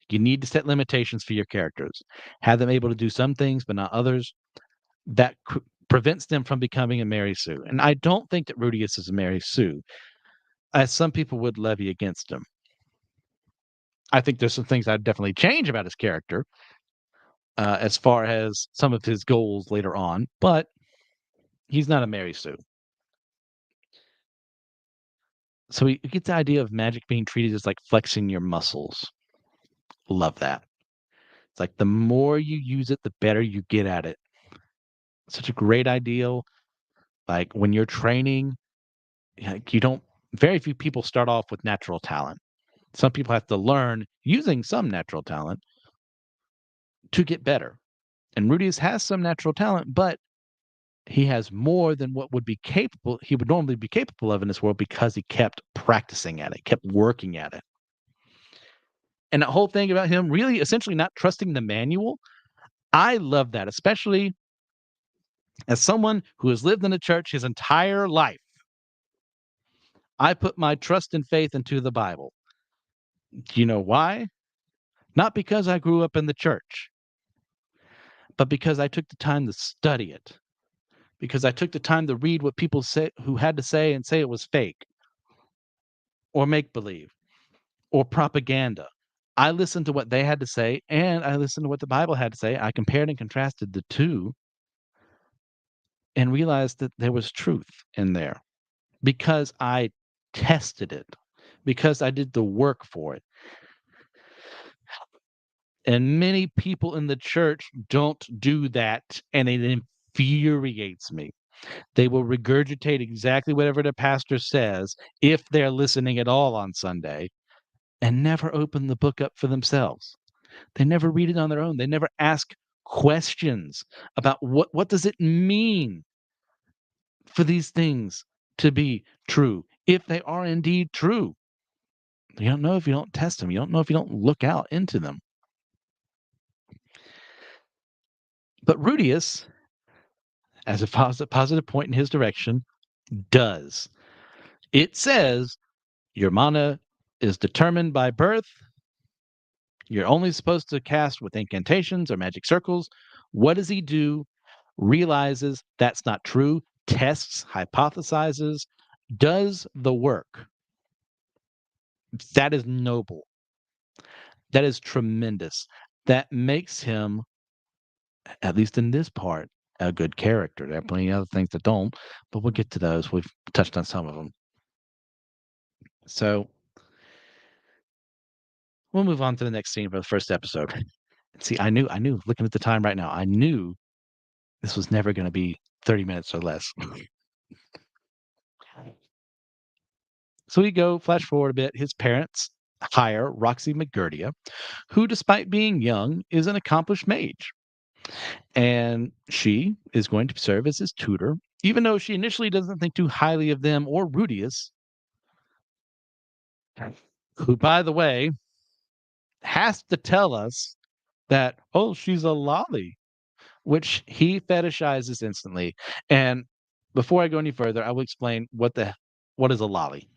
You need to set limitations for your characters. Have them able to do some things, but not others. That prevents them from becoming a Mary Sue. And I don't think that Rudius is a Mary Sue, as some people would levy against him. I think there's some things I'd definitely change about his character, as far as some of his goals later on, but he's not a Mary Sue. So we get the idea of magic being treated as like flexing your muscles. Love that. It's like the more you use it, the better you get at it. Such a great ideal. Like when you're training, like you don't, very few people start off with natural talent. Some people have to learn using some natural talent to get better. And Rudius has some natural talent, but he has more than what would be capable he would normally be capable of in this world because he kept practicing at it, kept working at it. And that whole thing about him really essentially not trusting the manual, I love that, especially as someone who has lived in the church his entire life. I put my trust and faith into the Bible. Do you know why? Not because I grew up in the church, but because I took the time to study it. Because I took the time to read what people say who had to say and say it was fake. or make believe or propaganda. I listened to what they had to say and I listened to what the Bible had to say. I compared and contrasted the two and realized that there was truth in there because I tested it, because I did the work for it. And many people in the church don't do that, and it infuriates me. They will regurgitate exactly whatever the pastor says if they're listening at all on Sunday and never open the book up for themselves. They never read it on their own. They never ask questions about what does it mean for these things to be true if they are indeed true. You don't know if you don't test them. You don't know if you don't look out into them. But Rudius, as a positive point in his direction, does. It says your mana is determined by birth. You're only supposed to cast with incantations or magic circles. What does he do? Realizes that's not true, tests, hypothesizes, does the work. That is noble. That is tremendous. That makes him, at least in this part, a good character. There are plenty of other things that don't, but we'll get to those. We've touched on some of them. So we'll move on to the next scene for the first episode. See, I knew, looking at the time right now, I knew this was never going to be 30 minutes or less. So we go flash forward a bit. His parents hire Roxy McGurdia, who, despite being young, is an accomplished mage. And she is going to serve as his tutor, even though she initially doesn't think too highly of them or Rudius, who, by the way, has to tell us that, oh, she's a lolly, which he fetishizes instantly. And before I go any further, I will explain what is a lolly.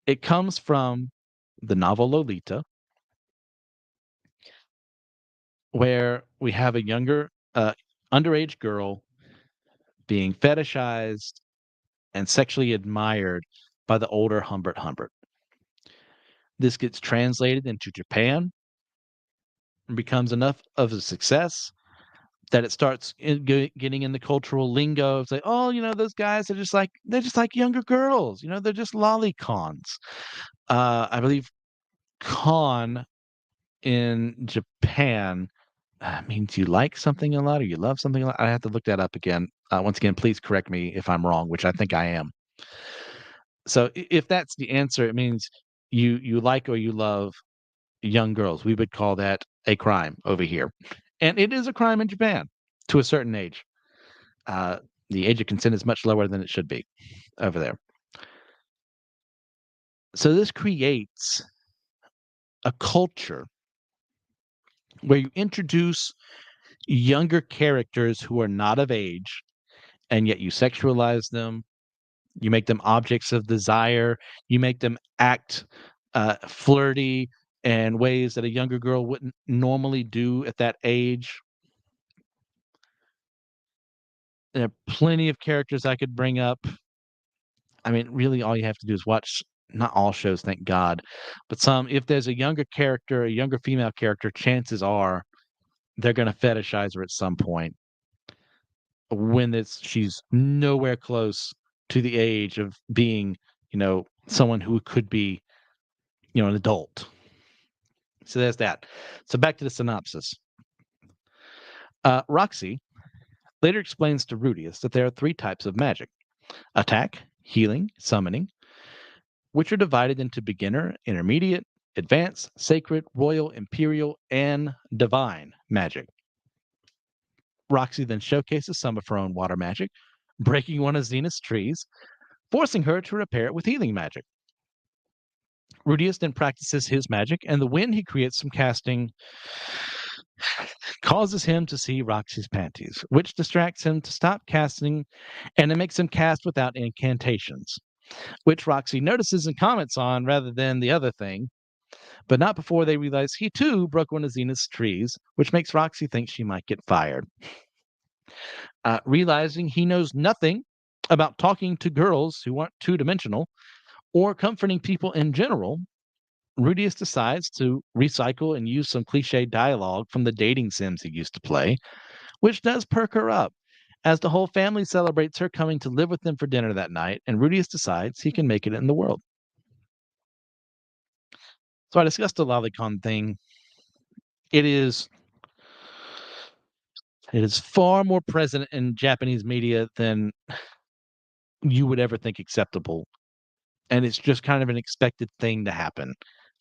It comes from the novel Lolita, where we have a younger, underage girl being fetishized and sexually admired by the older Humbert Humbert. This gets translated into Japan and becomes enough of a success that it starts getting in the cultural lingo of say, oh, those guys are they're just like younger girls, they're just lolicons. I believe con in Japan means you like something a lot or you love something a lot. I have to look that up again. Once again, please correct me if I'm wrong, which I think I am. So if that's the answer, it means you like or you love young girls. We would call that a crime over here. And it is a crime in Japan to a certain age. Uh, the age of consent is much lower than it should be over there. So this creates a culture where you introduce younger characters who are not of age, and yet you sexualize them. You make them objects of desire. You make them act flirty in ways that a younger girl wouldn't normally do at that age. There are plenty of characters I could bring up. I mean, really, all you have to do is watch. Not all shows, thank God, but some. If there's a younger character, a younger female character, chances are they're going to fetishize her at some point when she's nowhere close to the age of being, someone who could be, an adult. So there's that. So back to the synopsis. Roxy later explains to Rudius that there are three types of magic: attack, healing, summoning, which are divided into beginner, intermediate, advanced, sacred, royal, imperial, and divine magic. Roxy then showcases some of her own water magic, breaking one of Zenith's trees, forcing her to repair it with healing magic. Rudius then practices his magic, and the wind he creates from casting causes him to see Roxy's panties, which distracts him to stop casting, and it makes him cast without incantations, which Roxy notices and comments on rather than the other thing, but not before they realize he too broke one of Zenith's trees, which makes Roxy think she might get fired. Realizing he knows nothing about talking to girls who aren't two-dimensional or comforting people in general, Rudius decides to recycle and use some cliche dialogue from the dating sims he used to play, which does perk her up, as the whole family celebrates her coming to live with them for dinner that night, and Rudius decides he can make it in the world. So I discussed the lolicon thing. It is it is far more present in Japanese media than you would ever think acceptable. And it's just kind of an expected thing to happen.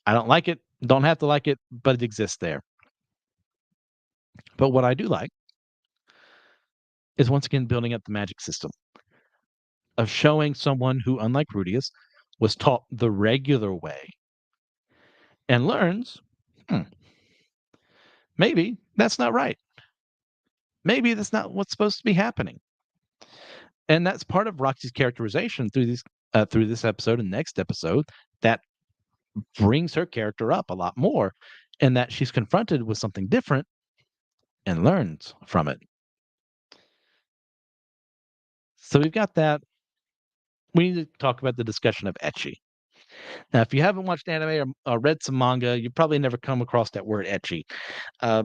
I don't like it, don't have to like it, but it exists there. But what I do like is once again building up the magic system of showing someone who, unlike Rudius, was taught the regular way and learns, hmm, maybe that's not right. Maybe that's not what's supposed to be happening. And that's part of Roxy's characterization through this episode and next episode that brings her character up a lot more, and that she's confronted with something different and learns from it. So we've got that. We need to talk about the discussion of ecchi. Now, if you haven't watched anime or read some manga, you probably never come across that word ecchi. Uh,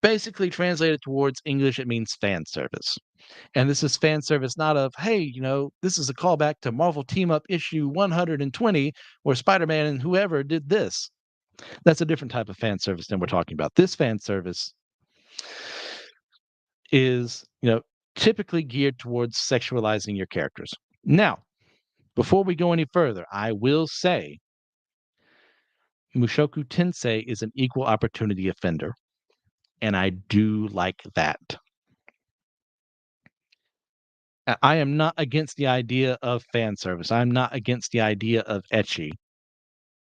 Basically, translated towards English, it means fan service. And this is fan service not of, hey, this is a callback to Marvel Team Up issue 120 where Spider-Man and whoever did this. That's a different type of fan service than we're talking about. This fan service is, typically geared towards sexualizing your characters. Now, before we go any further, I will say Mushoku Tensei is an equal opportunity offender, and I do like that. I am not against the idea of fan service. I'm not against the idea of ecchi,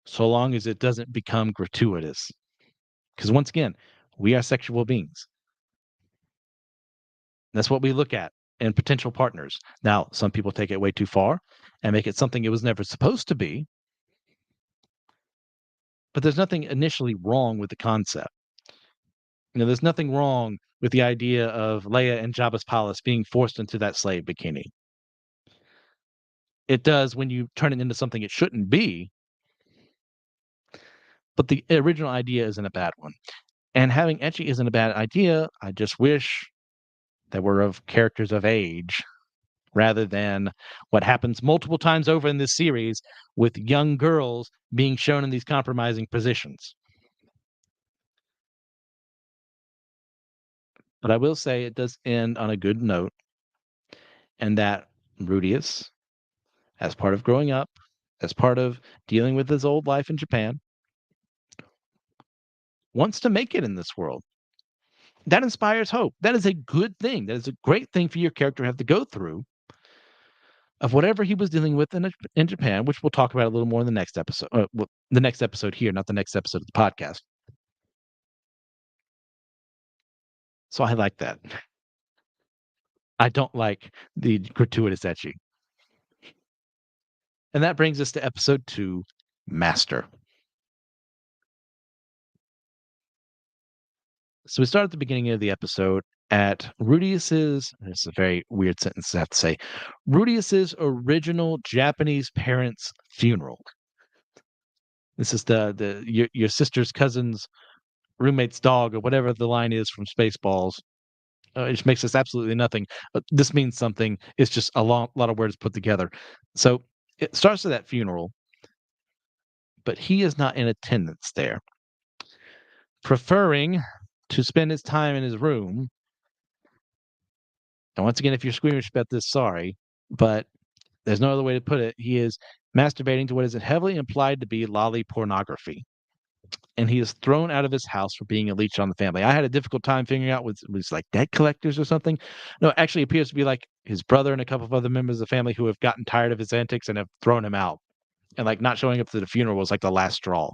so long as it doesn't become gratuitous. Because once again, we are sexual beings. That's what we look at in potential partners. Now, some people take it way too far and make it something it was never supposed to be, but there's nothing initially wrong with the concept. There's nothing wrong with the idea of Leia and Jabba's palace being forced into that slave bikini. It does when you turn it into something it shouldn't be, but the original idea isn't a bad one. And having ecchi isn't a bad idea. I just wish that were of characters of age rather than what happens multiple times over in this series with young girls being shown in these compromising positions. But I will say it does end on a good note, and that Rudius, as part of growing up, as part of dealing with his old life in Japan, wants to make it in this world. That inspires hope. That is a good thing. That is a great thing for your character to have to go through of whatever he was dealing with in Japan, which we'll talk about a little more in the next episode. The next episode here, not the next episode of the podcast. So I like that. I don't like the gratuitous ecchi. And that brings us to episode 2, Master. So we start at the beginning of the episode at Rudius's, this is a very weird sentence to have to say, Rudius's original Japanese parents' funeral. This is your sister's cousin's roommate's dog or whatever the line is from Spaceballs. It just makes us absolutely nothing. But this means something. It's just a lot of words put together. So it starts with that funeral, but he is not in attendance there, preferring to spend his time in his room. And once again, if you're squeamish about this, sorry, but there's no other way to put it. He is masturbating to what is heavily implied to be lolly pornography. And he is thrown out of his house for being a leech on the family. I had a difficult time figuring out was like debt collectors or something. No, actually appears to be like his brother and a couple of other members of the family who have gotten tired of his antics and have thrown him out. And like not showing up to the funeral was like the last straw.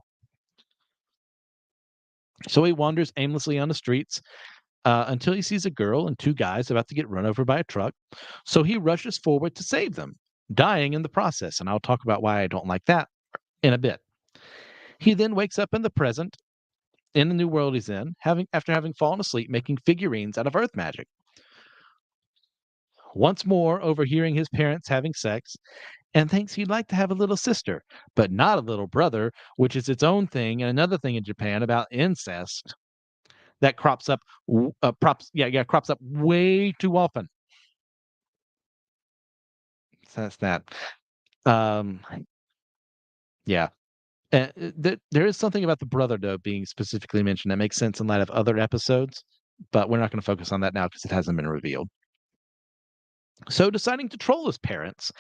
So he wanders aimlessly on the streets until he sees a girl and two guys about to get run over by a truck. So he rushes forward to save them, dying in the process. And I'll talk about why I don't like that in a bit. He then wakes up in the present, in the new world he's in, after having fallen asleep making figurines out of earth magic. Once more overhearing his parents having sex, and thinks he'd like to have a little sister, but not a little brother, which is its own thing and another thing in Japan about incest that crops up way too often. So that's that. Um, yeah. There is something about the brother, though, being specifically mentioned that makes sense in light of other episodes, but we're not going to focus on that now because it hasn't been revealed. So, deciding to troll his parents,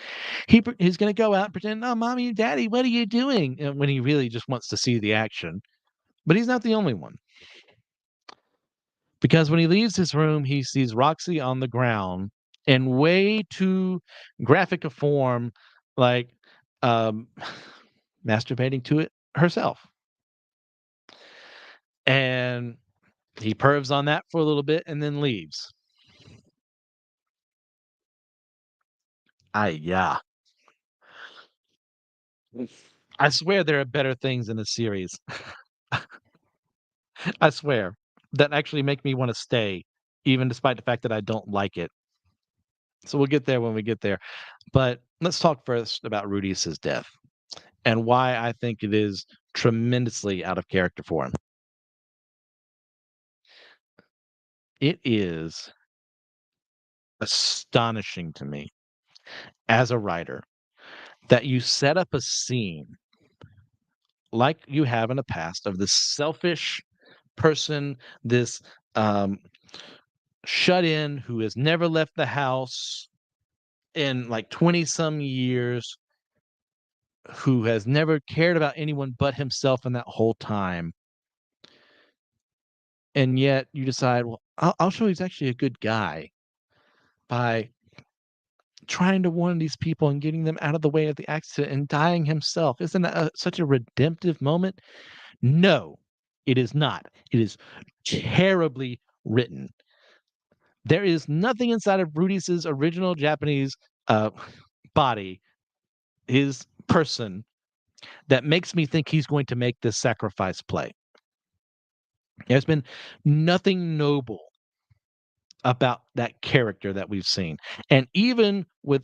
he's going to go out and pretend, "Oh, mommy and daddy, what are you doing?" When he really just wants to see the action. But he's not the only one, because when he leaves his room, he sees Roxy on the ground in way too graphic a form, like um, masturbating to it herself, and he pervs on that for a little bit and then leaves. Yeah. I swear there are better things in the series. I swear, that actually make me wanna stay, even despite the fact that I don't like it. So we'll get there when we get there. But let's talk first about Rudius's death and why I think it is tremendously out of character for him. It is astonishing to me as a writer that you set up a scene like you have in the past of this selfish person, this um, shut in who has never left the house in like 20 some years, who has never cared about anyone but himself in that whole time. And yet you decide, well, I'll show he's actually a good guy by trying to warn these people and getting them out of the way of the accident and dying himself. Isn't that such a redemptive moment? No, it is not. It is terribly written. There is nothing inside of Rudius's original Japanese uh, body, his person, that makes me think he's going to make this sacrifice play. There's been nothing noble about that character that we've seen. And even with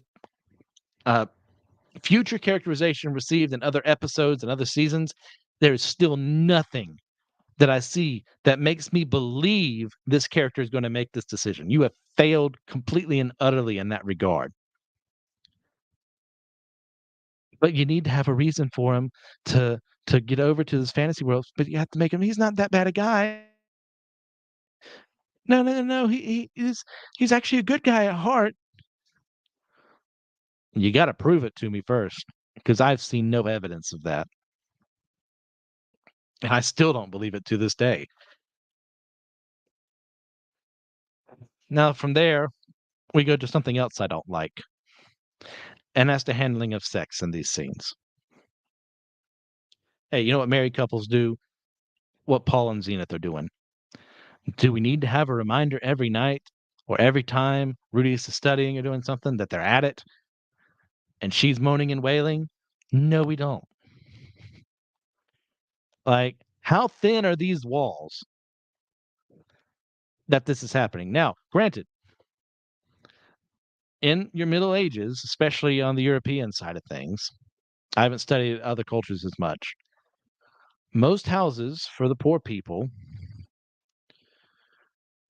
uh, future characterization received in other episodes and other seasons, there is still nothing that I see that makes me believe this character is going to make this decision. You have failed completely and utterly in that regard. But you need to have a reason for him to get over to this fantasy world, but you have to make him he's not that bad a guy. No, no, no, no, he's actually a good guy at heart. You gotta prove it to me first, because I've seen no evidence of that, and I still don't believe it to this day. Now from there, we go to something else I don't like, and that's the handling of sex in these scenes. Hey, you know what married couples do? What Paul and Zenith are doing. Do we need to have a reminder every night or every time Rudy is studying or doing something that they're at it and she's moaning and wailing? No, we don't. Like, how thin are these walls that this is happening? Now, granted, in your Middle Ages, especially on the European side of things, I haven't studied other cultures as much. Most houses for the poor people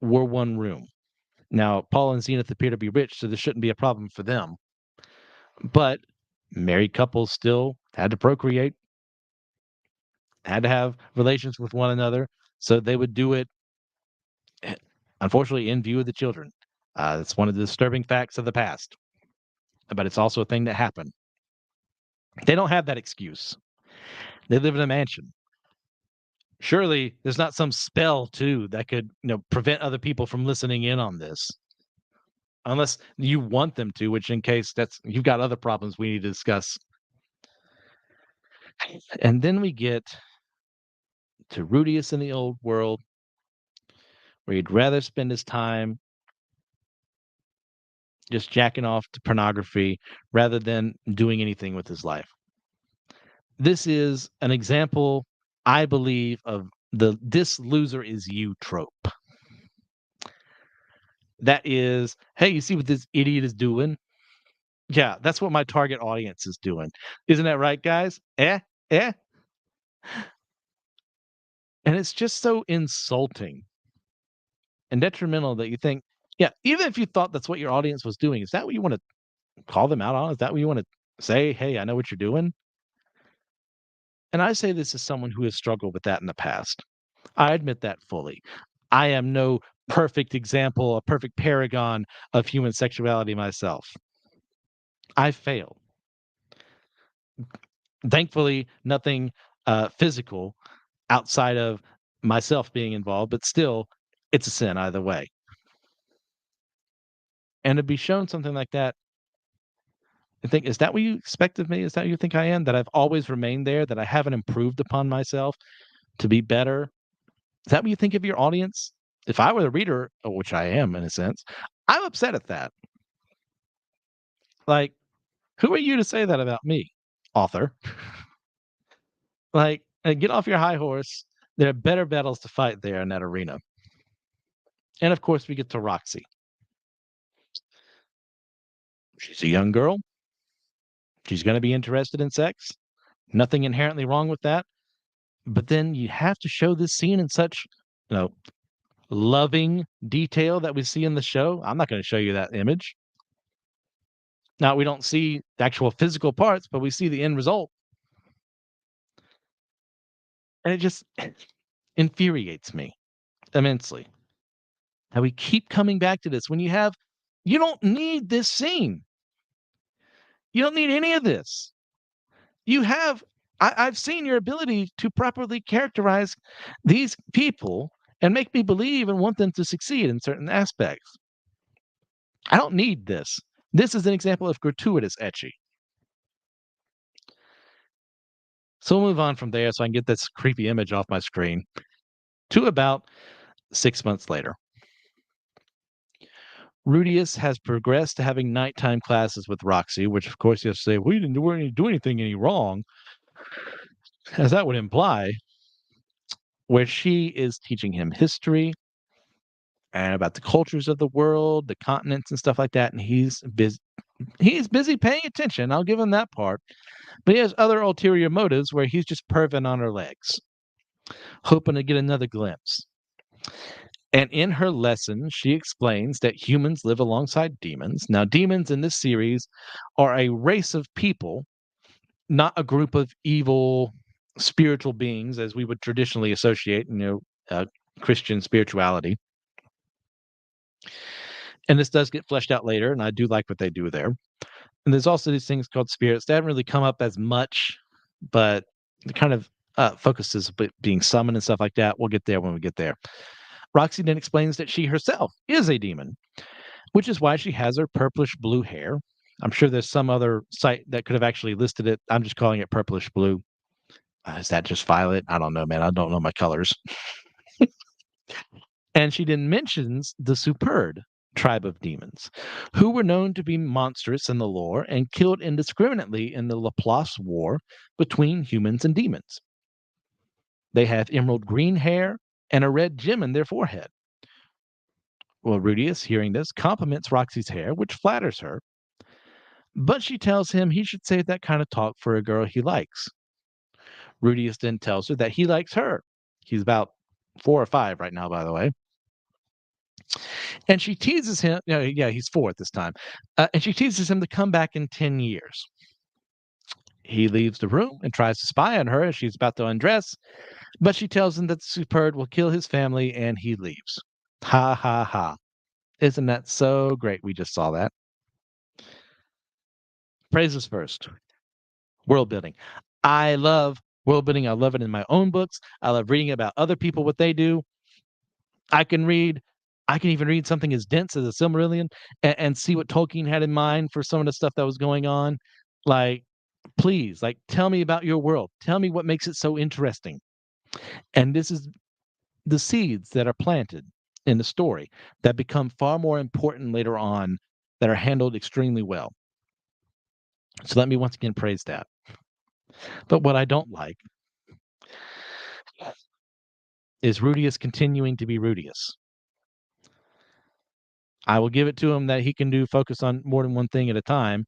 were one room. Now, Paul and Zenith appear to be rich, so this shouldn't be a problem for them. But married couples still had to procreate, had to have relations with one another, so they would do it, eh, unfortunately, in view of the children. It's one of the disturbing facts of the past, but it's also a thing that happened. They don't have that excuse. They live in a mansion. Surely there's not some spell too that could, prevent other people from listening in on this. Unless you want them to, which in case that's you've got other problems we need to discuss. And then we get to Rudius in the old world, where he'd rather spend his time just jacking off to pornography rather than doing anything with his life. This is an example, I believe, of the "this loser is you" trope. That is, hey, you see what this idiot is doing? Yeah, that's what my target audience is doing. Isn't that right, guys? Eh? And it's just so insulting and detrimental that you think, yeah, even if you thought that's what your audience was doing, is that what you wanna call them out on? Is that what you wanna say, "Hey, I know what you're doing"? And I say this as someone who has struggled with that in the past. I admit that fully. I am no perfect example, a perfect paragon of human sexuality myself. I fail. Thankfully, nothing, physical outside of myself being involved, but still, it's a sin either way. And to be shown something like that and think, "Is that what you expect of me? Is that who you think I am? That I've always remained there? That I haven't improved upon myself to be better? Is that what you think of your audience?" If I were the reader, which I am in a sense, I'm upset at that. Like, who are you to say that about me, author? Like, get off your high horse. There are better battles to fight there in that arena. And of course, we get to Roxy. She's a young girl. She's going to be interested in sex. Nothing inherently wrong with that. But then you have to show this scene in such, you know, loving detail that we see in the show. I'm not going to show you that image. Now, we don't see the actual physical parts, but we see the end result. And it just infuriates me immensely how we keep coming back to this when you don't need this scene. You don't need any of this. You have I've seen your ability to properly characterize these people and make me believe and want them to succeed in certain aspects. I don't need this. This is an example of gratuitous etchy. So we'll move on from there so I can get this creepy image off my screen to about 6 months later. Rudius has progressed to having nighttime classes with Roxy, which of course you have to say, we didn't do anything any wrong, as that would imply, where she is teaching him history and about the cultures of the world, the continents and stuff like that. And he's busy paying attention. I'll give him that part. But he has other ulterior motives where he's just perving on her legs, hoping to get another glimpse. And in her lesson, she explains that humans live alongside demons. Now, demons in this series are a race of people, not a group of evil spiritual beings as we would traditionally associate, Christian spirituality. And this does get fleshed out later, and I do like what they do there. And there's also these things called spirits. They haven't really come up as much, but the kind of focuses being summoned and stuff like that. We'll get there when we get there. Roxy then explains that she herself is a demon, which is why she has her purplish blue hair. I'm sure there's some other site that could have actually listed it. I'm just calling it purplish blue. Is that just violet? I don't know, man. I don't know my colors. And she then mentions the Superd tribe of demons, who were known to be monstrous in the lore and killed indiscriminately in the Laplace War between humans and demons. They have emerald green hair and a red gem in their forehead. Well, Rudius, hearing this, compliments Roxy's hair, which flatters her, but she tells him he should save that kind of talk for a girl he likes. Rudius then tells her that he likes her. He's about 4 or 5 right now, by the way. And she teases him. Yeah, he's 4 at this time. And she teases him to come back in 10 years. He leaves the room and tries to spy on her as she's about to undress, but she tells him that the Superd will kill his family and he leaves. Ha ha ha. Isn't that so great? We just saw that. Praises first. World building. I love world building. I love it in my own books. I love reading about other people, what they do. I can read I can even read something as dense as a Silmarillion and see what Tolkien had in mind for some of the stuff that was going on. Like, please, like, tell me about your world. Tell me what makes it so interesting. And this is the seeds that are planted in the story that become far more important later on that are handled extremely well. So let me once again praise that. But what I don't like is Rudius continuing to be Rudius. I will give it to him that he can do focus on more than one thing at a time.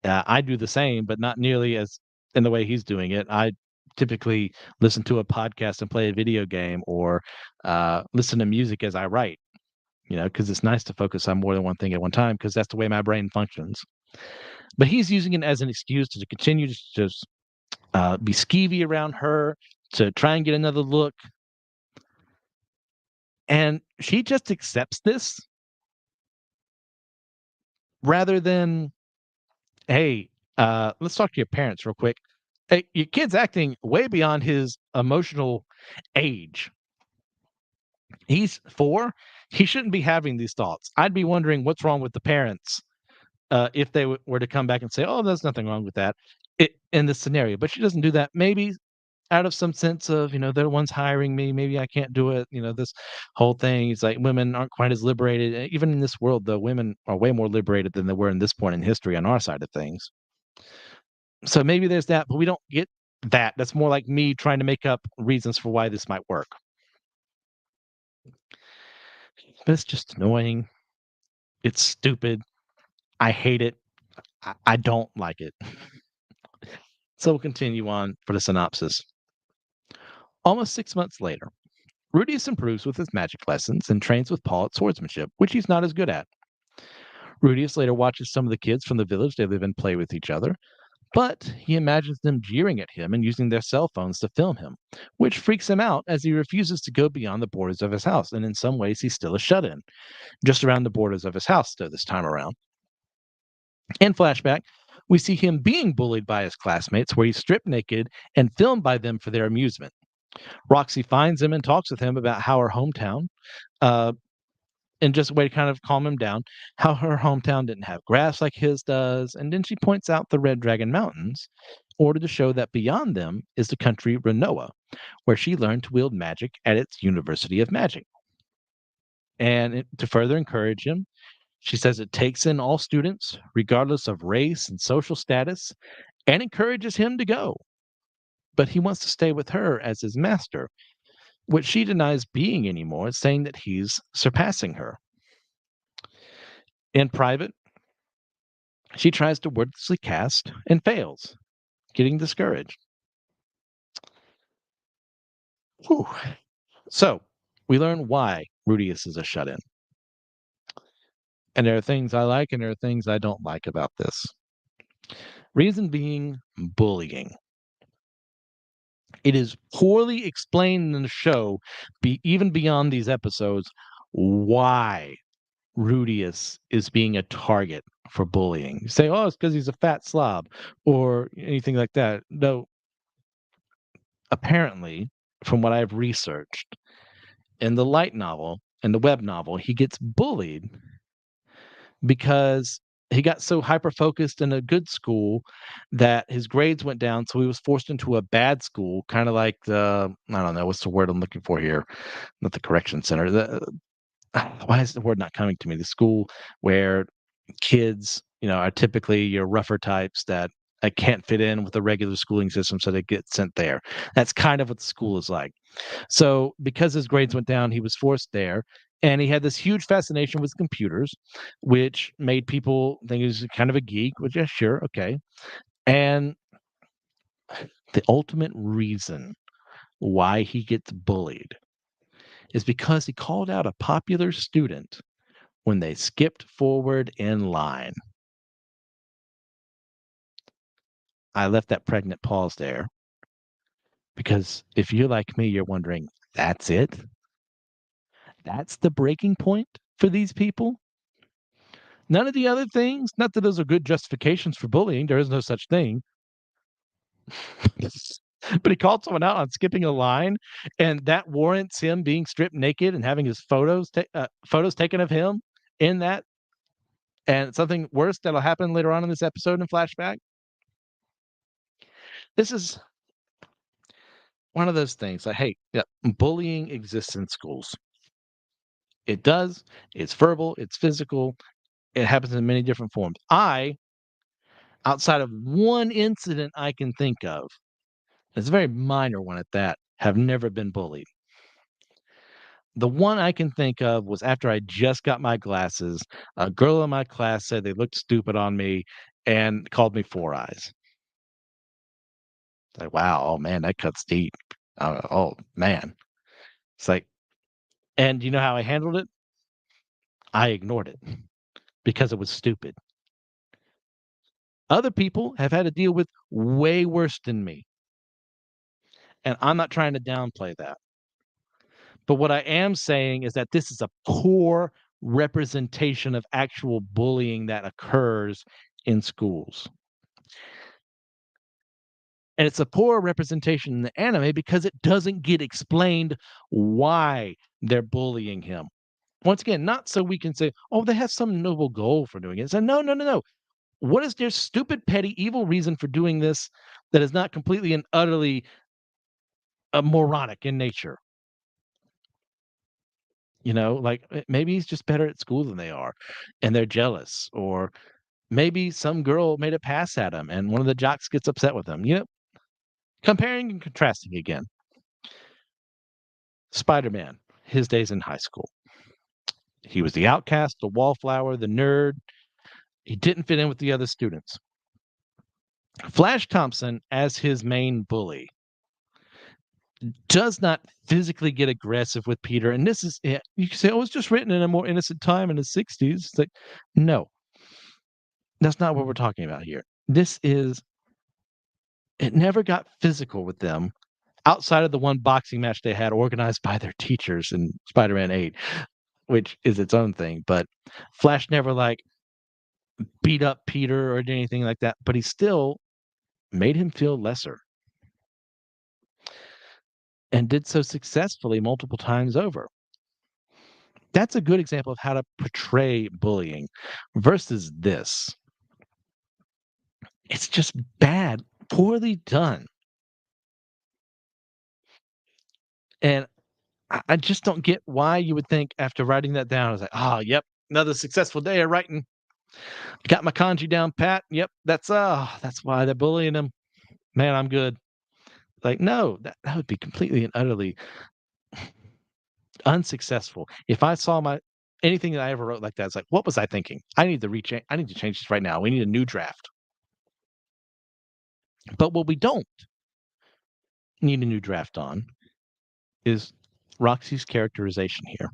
I do the same, but not nearly as in the way he's doing it. I typically listen to a podcast and play a video game or listen to music as I write, because it's nice to focus on more than one thing at one time because that's the way my brain functions. But he's using it as an excuse to continue to just be skeevy around her, to try and get another look. And she just accepts this rather than, hey, let's talk to your parents real quick. Hey, your kid's acting way beyond his emotional age. He's 4. He shouldn't be having these thoughts. I'd be wondering what's wrong with the parents if they were to come back and say, "Oh, there's nothing wrong with that," in this scenario. But she doesn't do that. Maybe out of some sense of, they're the ones hiring me. Maybe I can't do it. This whole thing is like women aren't quite as liberated. Even in this world, though, women are way more liberated than they were in this point in history on our side of things. So maybe there's that, but we don't get that. That's more like me trying to make up reasons for why this might work. But it's just annoying. It's stupid. I hate it. I don't like it. So we'll continue on for the synopsis. Almost 6 months later, Rudius improves with his magic lessons and trains with Paul at swordsmanship, which he's not as good at. Rudius later watches some of the kids from the village they live in play with each other, but he imagines them jeering at him and using their cell phones to film him, which freaks him out as he refuses to go beyond the borders of his house, and in some ways he's still a shut-in, just around the borders of his house though this time around. In flashback, we see him being bullied by his classmates, where he's stripped naked and filmed by them for their amusement. Roxy finds him and talks with him about how her hometown, uh, and just a way to kind of calm him down, how her hometown didn't have grass like his does, and then she points out the Red Dragon Mountains, in order to show that beyond them is the country Renoa, where she learned to wield magic at its University of Magic. And to further encourage him, she says it takes in all students, regardless of race and social status, and encourages him to go. But he wants to stay with her as his master, which she denies being anymore, saying that he's surpassing her. In private, she tries to wordlessly cast and fails, getting discouraged. Whew. So, we learn why Rudius is a shut in. And there are things I like and there are things I don't like about this. Reason being bullying. It is poorly explained in the show, even beyond these episodes, why Rudius is being a target for bullying. You say, oh, it's because he's a fat slob or anything like that. No, apparently, from what I've researched, in the light novel and the web novel, he gets bullied because he got so hyper focused in a good school that his grades went down. So he was forced into a bad school, kind of like I don't know, what's the word I'm looking for here? Not the correction center. Why is the word not coming to me? The school where kids, are typically your rougher types that can't fit in with the regular schooling system, so they get sent there. That's kind of what the school is like. So, because his grades went down, he was forced there, and he had this huge fascination with computers, which made people think he was kind of a geek. Which, yeah, sure, okay. And the ultimate reason why he gets bullied is because he called out a popular student when they skipped forward in line. I left that pregnant pause there because if you're like me, you're wondering, that's it? That's the breaking point for these people? None of the other things, not that those are good justifications for bullying, there is no such thing. But he called someone out on skipping a line, and that warrants him being stripped naked and having his photos taken of him in that, and something worse that'll happen later on in this episode in flashback. This is one of those things. I hate. Yeah, bullying exists in schools. It does. It's verbal. It's physical. It happens in many different forms. Outside of one incident I can think of, it's a very minor one at that, have never been bullied. The one I can think of was after I just got my glasses. A girl in my class said they looked stupid on me, and called me Four Eyes. Like, wow, oh man, that cuts deep. Oh man. It's like, and you know how I handled it? I ignored it because it was stupid. Other people have had to deal with way worse than me. And I'm not trying to downplay that. But what I am saying is that this is a poor representation of actual bullying that occurs in schools. And it's a poor representation in the anime because it doesn't get explained why they're bullying him. Once again, not so we can say, oh, they have some noble goal for doing it. So, no, no, no, no. What is their stupid, petty, evil reason for doing this that is not completely and utterly moronic in nature? Like maybe he's just better at school than they are and they're jealous. Or maybe some girl made a pass at him and one of the jocks gets upset with him. Comparing and contrasting again. Spider-Man, his days in high school. He was the outcast, the wallflower, the nerd. He didn't fit in with the other students. Flash Thompson, as his main bully, does not physically get aggressive with Peter. And this is, you can say, oh, it's just written in a more innocent time in the 60s. It's like, no, that's not what we're talking about here. It never got physical with them outside of the one boxing match they had organized by their teachers in Spider-Man 8, which is its own thing. But Flash never like beat up Peter or did anything like that, but he still made him feel lesser and did so successfully multiple times over. That's a good example of how to portray bullying versus this. It's just bad, poorly done. And I just don't get why you would think after writing that down, I was like, oh, yep, another successful day of writing. Got my kanji down pat. Yep, that's why they're bullying him. Man, I'm good. Like, no, that would be completely and utterly unsuccessful. If I saw anything that I ever wrote like that, it's like, what was I thinking? I need to change this right now. We need a new draft. But what we don't need a new draft on is Roxy's characterization here.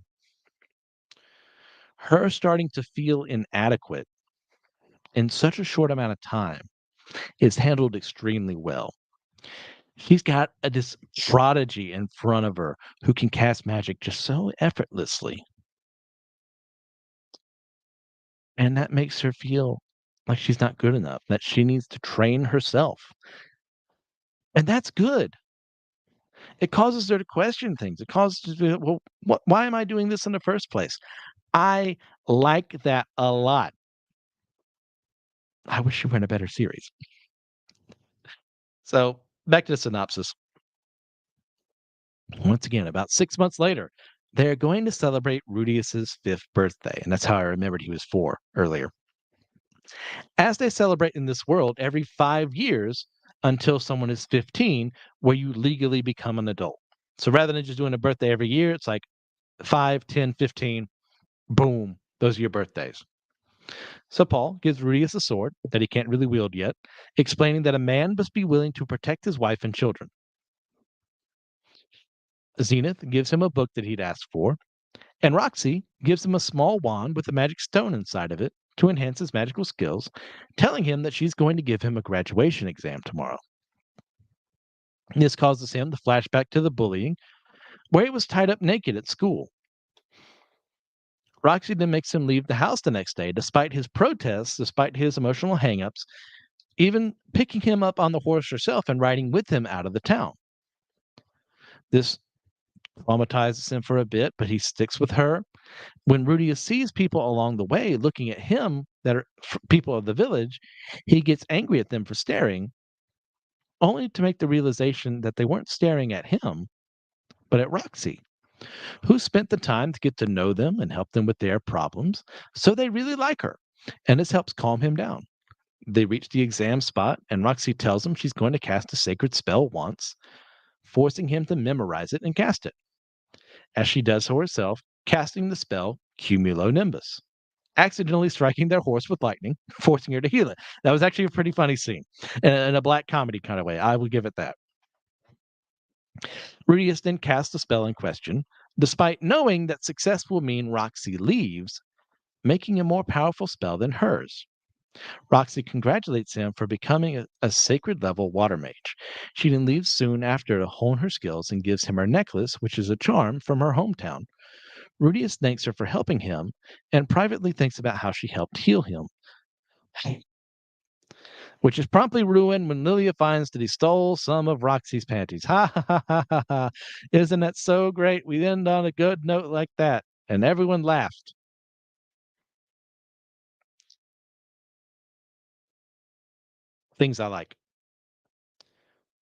Her starting to feel inadequate in such a short amount of time is handled extremely well. She's got this prodigy in front of her who can cast magic just so effortlessly. And that makes her feel like she's not good enough, that she needs to train herself. And that's good. It causes her to question things. It causes her to be, well, why am I doing this in the first place? I like that a lot. I wish she were in a better series. So back to the synopsis. Once again, about 6 months later, they're going to celebrate Rudius's 5th birthday. And that's how I remembered he was 4 earlier. As they celebrate in this world every 5 years until someone is 15, where you legally become an adult. So rather than just doing a birthday every year, it's like 5, 10, 15, boom, those are your birthdays. So Paul gives Rudius a sword that he can't really wield yet, explaining that a man must be willing to protect his wife and children. Zenith gives him a book that he'd asked for, and Roxy gives him a small wand with a magic stone inside of it to enhance his magical skills, telling him that she's going to give him a graduation exam tomorrow. This causes him to flash back to the bullying, where he was tied up naked at school. Roxy then makes him leave the house the next day, despite his protests, despite his emotional hangups, even picking him up on the horse herself and riding with him out of the town. This traumatizes him for a bit, but he sticks with her. When Rudius sees people along the way looking at him that are people of the village, he gets angry at them for staring, only to make the realization that they weren't staring at him, but at Roxy, who spent the time to get to know them and help them with their problems. So they really like her, and this helps calm him down. They reach the exam spot, and Roxy tells him she's going to cast a sacred spell once, forcing him to memorize it and cast it, as she does so herself, casting the spell Cumulonimbus. accidentally striking their horse with lightning, forcing her to heal it. That was actually a pretty funny scene in a black comedy kind of way. I will give it that. Rudius then casts the spell in question, despite knowing that success will mean Roxy leaves, making a more powerful spell than hers. Roxy congratulates him for becoming a sacred level water mage. She then leaves soon after to hone her skills and gives him her necklace, which is a charm from her hometown. Rudius thanks her for helping him and privately thinks about how she helped heal him, which is promptly ruined when Lilia finds that he stole some of Roxy's panties. Ha ha ha ha ha ha. Isn't that so great? We end on a good note like that. And everyone laughed. Things I like.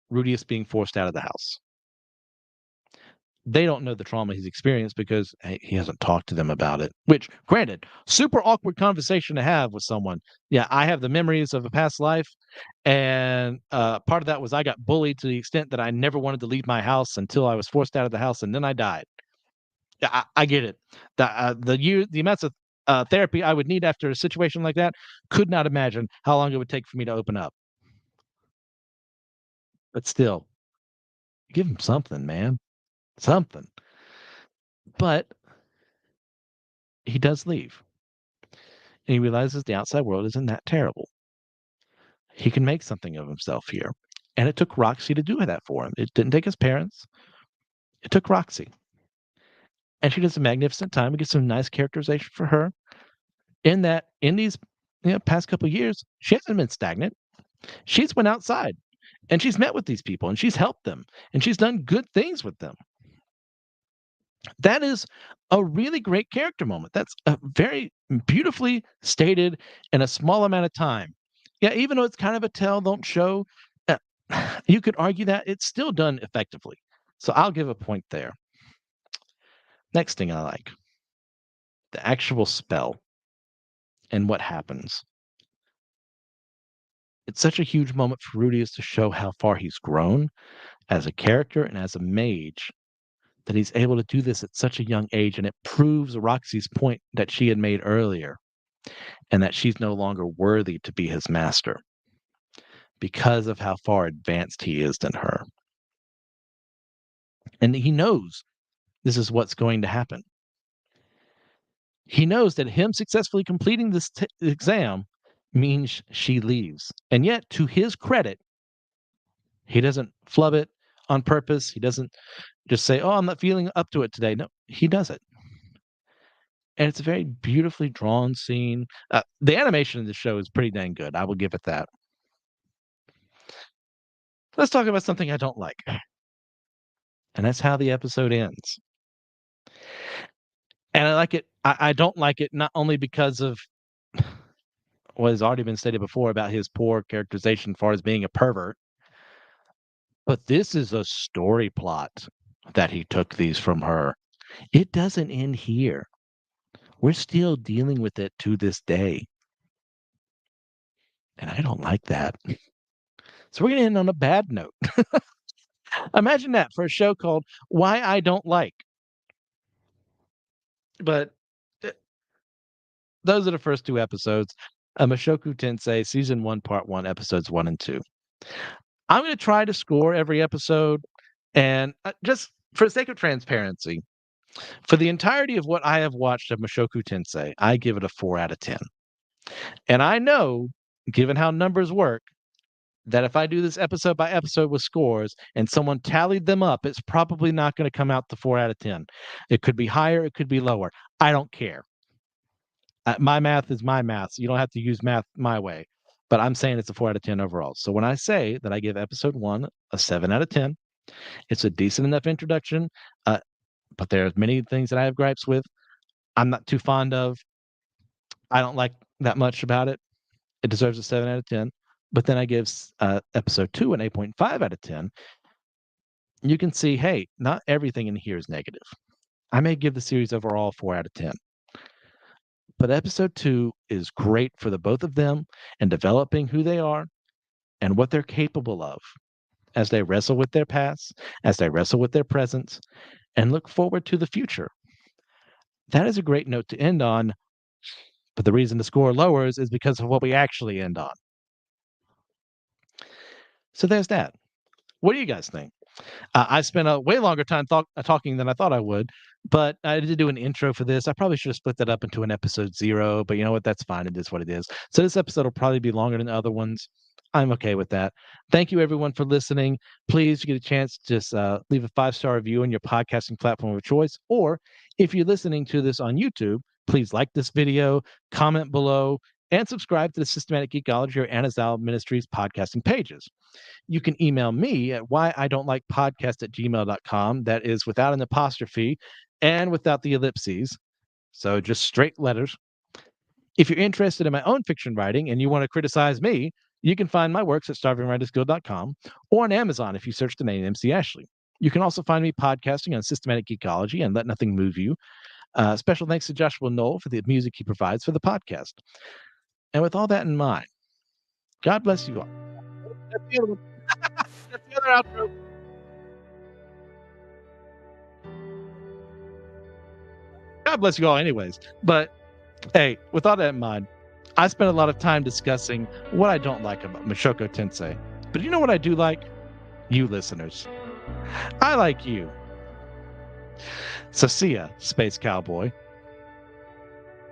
Rudius being forced out of the house. They don't know the trauma he's experienced because he hasn't talked to them about it. Which, granted, super awkward conversation to have with someone. Yeah, I have the memories of a past life, and part of that was I got bullied to the extent that I never wanted to leave my house until I was forced out of the house, and then I died. Yeah, I get it. The amounts of therapy I would need after a situation like that, could not imagine how long it would take for me to open up. But still, give him something, man, something. But he does leave. And he realizes the outside world isn't that terrible. He can make something of himself here. And it took Roxy to do that for him. It didn't take his parents. It took Roxy. And she does a magnificent time. We get some nice characterization for her. In that, in these past couple of years, she hasn't been stagnant. She's went outside and she's met with these people and she's helped them and she's done good things with them. That is a really great character moment. That's a very beautifully stated in a small amount of time. Yeah, even though it's kind of a tell, don't show, uh, you could argue that it's still done effectively. So I'll give a point there. Next thing I like, the actual spell and what happens. It's such a huge moment for Rudius to show how far he's grown as a character and as a mage, that he's able to do this at such a young age, and it proves Roxy's point that she had made earlier, and that she's no longer worthy to be his master because of how far advanced he is than her. And he knows this is what's going to happen. He knows that him successfully completing this exam means she leaves. And yet, to his credit, he doesn't flub it on purpose. He doesn't just say, "Oh, I'm not feeling up to it today." No, he does it. And it's a very beautifully drawn scene. The animation in the show is pretty dang good. I will give it that. Let's talk about something I don't like, and that's how the episode ends. And I like it. I don't like it not only because of what has already been stated before about his poor characterization as far as being a pervert, but this is a story plot that he took these from her. It doesn't end here. We're still dealing with it to this day. And I don't like that. So we're going to end on a bad note. Imagine that for a show called Why I Don't Like. But uh, those are the first two episodes of Mushoku Tensei Season 1, Part 1, Episodes 1 and 2. I'm going to try to score every episode. And just for the sake of transparency, for the entirety of what I have watched of Mushoku Tensei, I give it a 4 out of 10. And I know, given how numbers work, that if I do this episode by episode with scores and someone tallied them up, it's probably not going to come out to 4 out of 10. It could be higher, it could be lower. I don't care. My math is my math. So you don't have to use math my way. But I'm saying it's a 4 out of 10 overall. So when I say that I give episode 1 a 7 out of 10, it's a decent enough introduction. But there's many things that I have gripes with. I'm not too fond of. I don't like that much about it. It deserves a 7 out of 10. But then I give episode 2 an 8.5 out of 10. You can see, hey, not everything in here is negative. I may give the series overall 4 out of 10. But episode 2 is great for the both of them and developing who they are and what they're capable of as they wrestle with their past, as they wrestle with their present, and look forward to the future. That is a great note to end on. But the reason the score lowers is because of what we actually end on. So there's that. What do you guys think? I spent a way longer time talking than I thought I would, but I did do an intro for this. I probably should have split that up into an episode 0, but you know what? That's fine. It is what it is. So this episode will probably be longer than the other ones. I'm okay with that. Thank you, everyone, for listening. Please, if you get a chance, just leave a 5-star review on your podcasting platform of choice. Or if you're listening to this on YouTube, please like this video, comment below, and subscribe to the Systematic Geekology or Anazal Ministries podcasting pages. You can email me at whyidontlikepodcast@gmail.com. That is without an apostrophe and without the ellipses. So just straight letters. If you're interested in my own fiction writing and you want to criticize me, you can find my works at starvingwritersguild.com or on Amazon if you search the name MC Ashley. You can also find me podcasting on Systematic Geekology and Let Nothing Move You. Special thanks to Joshua Knoll for the music he provides for the podcast. And with all that in mind, God bless you all. That's the other one. That's the other outro. God bless you all, anyways. But hey, with all that in mind, I spent a lot of time discussing what I don't like about Mushoku Tensei. But you know what I do like? You listeners. I like you. So see ya, Space Cowboy.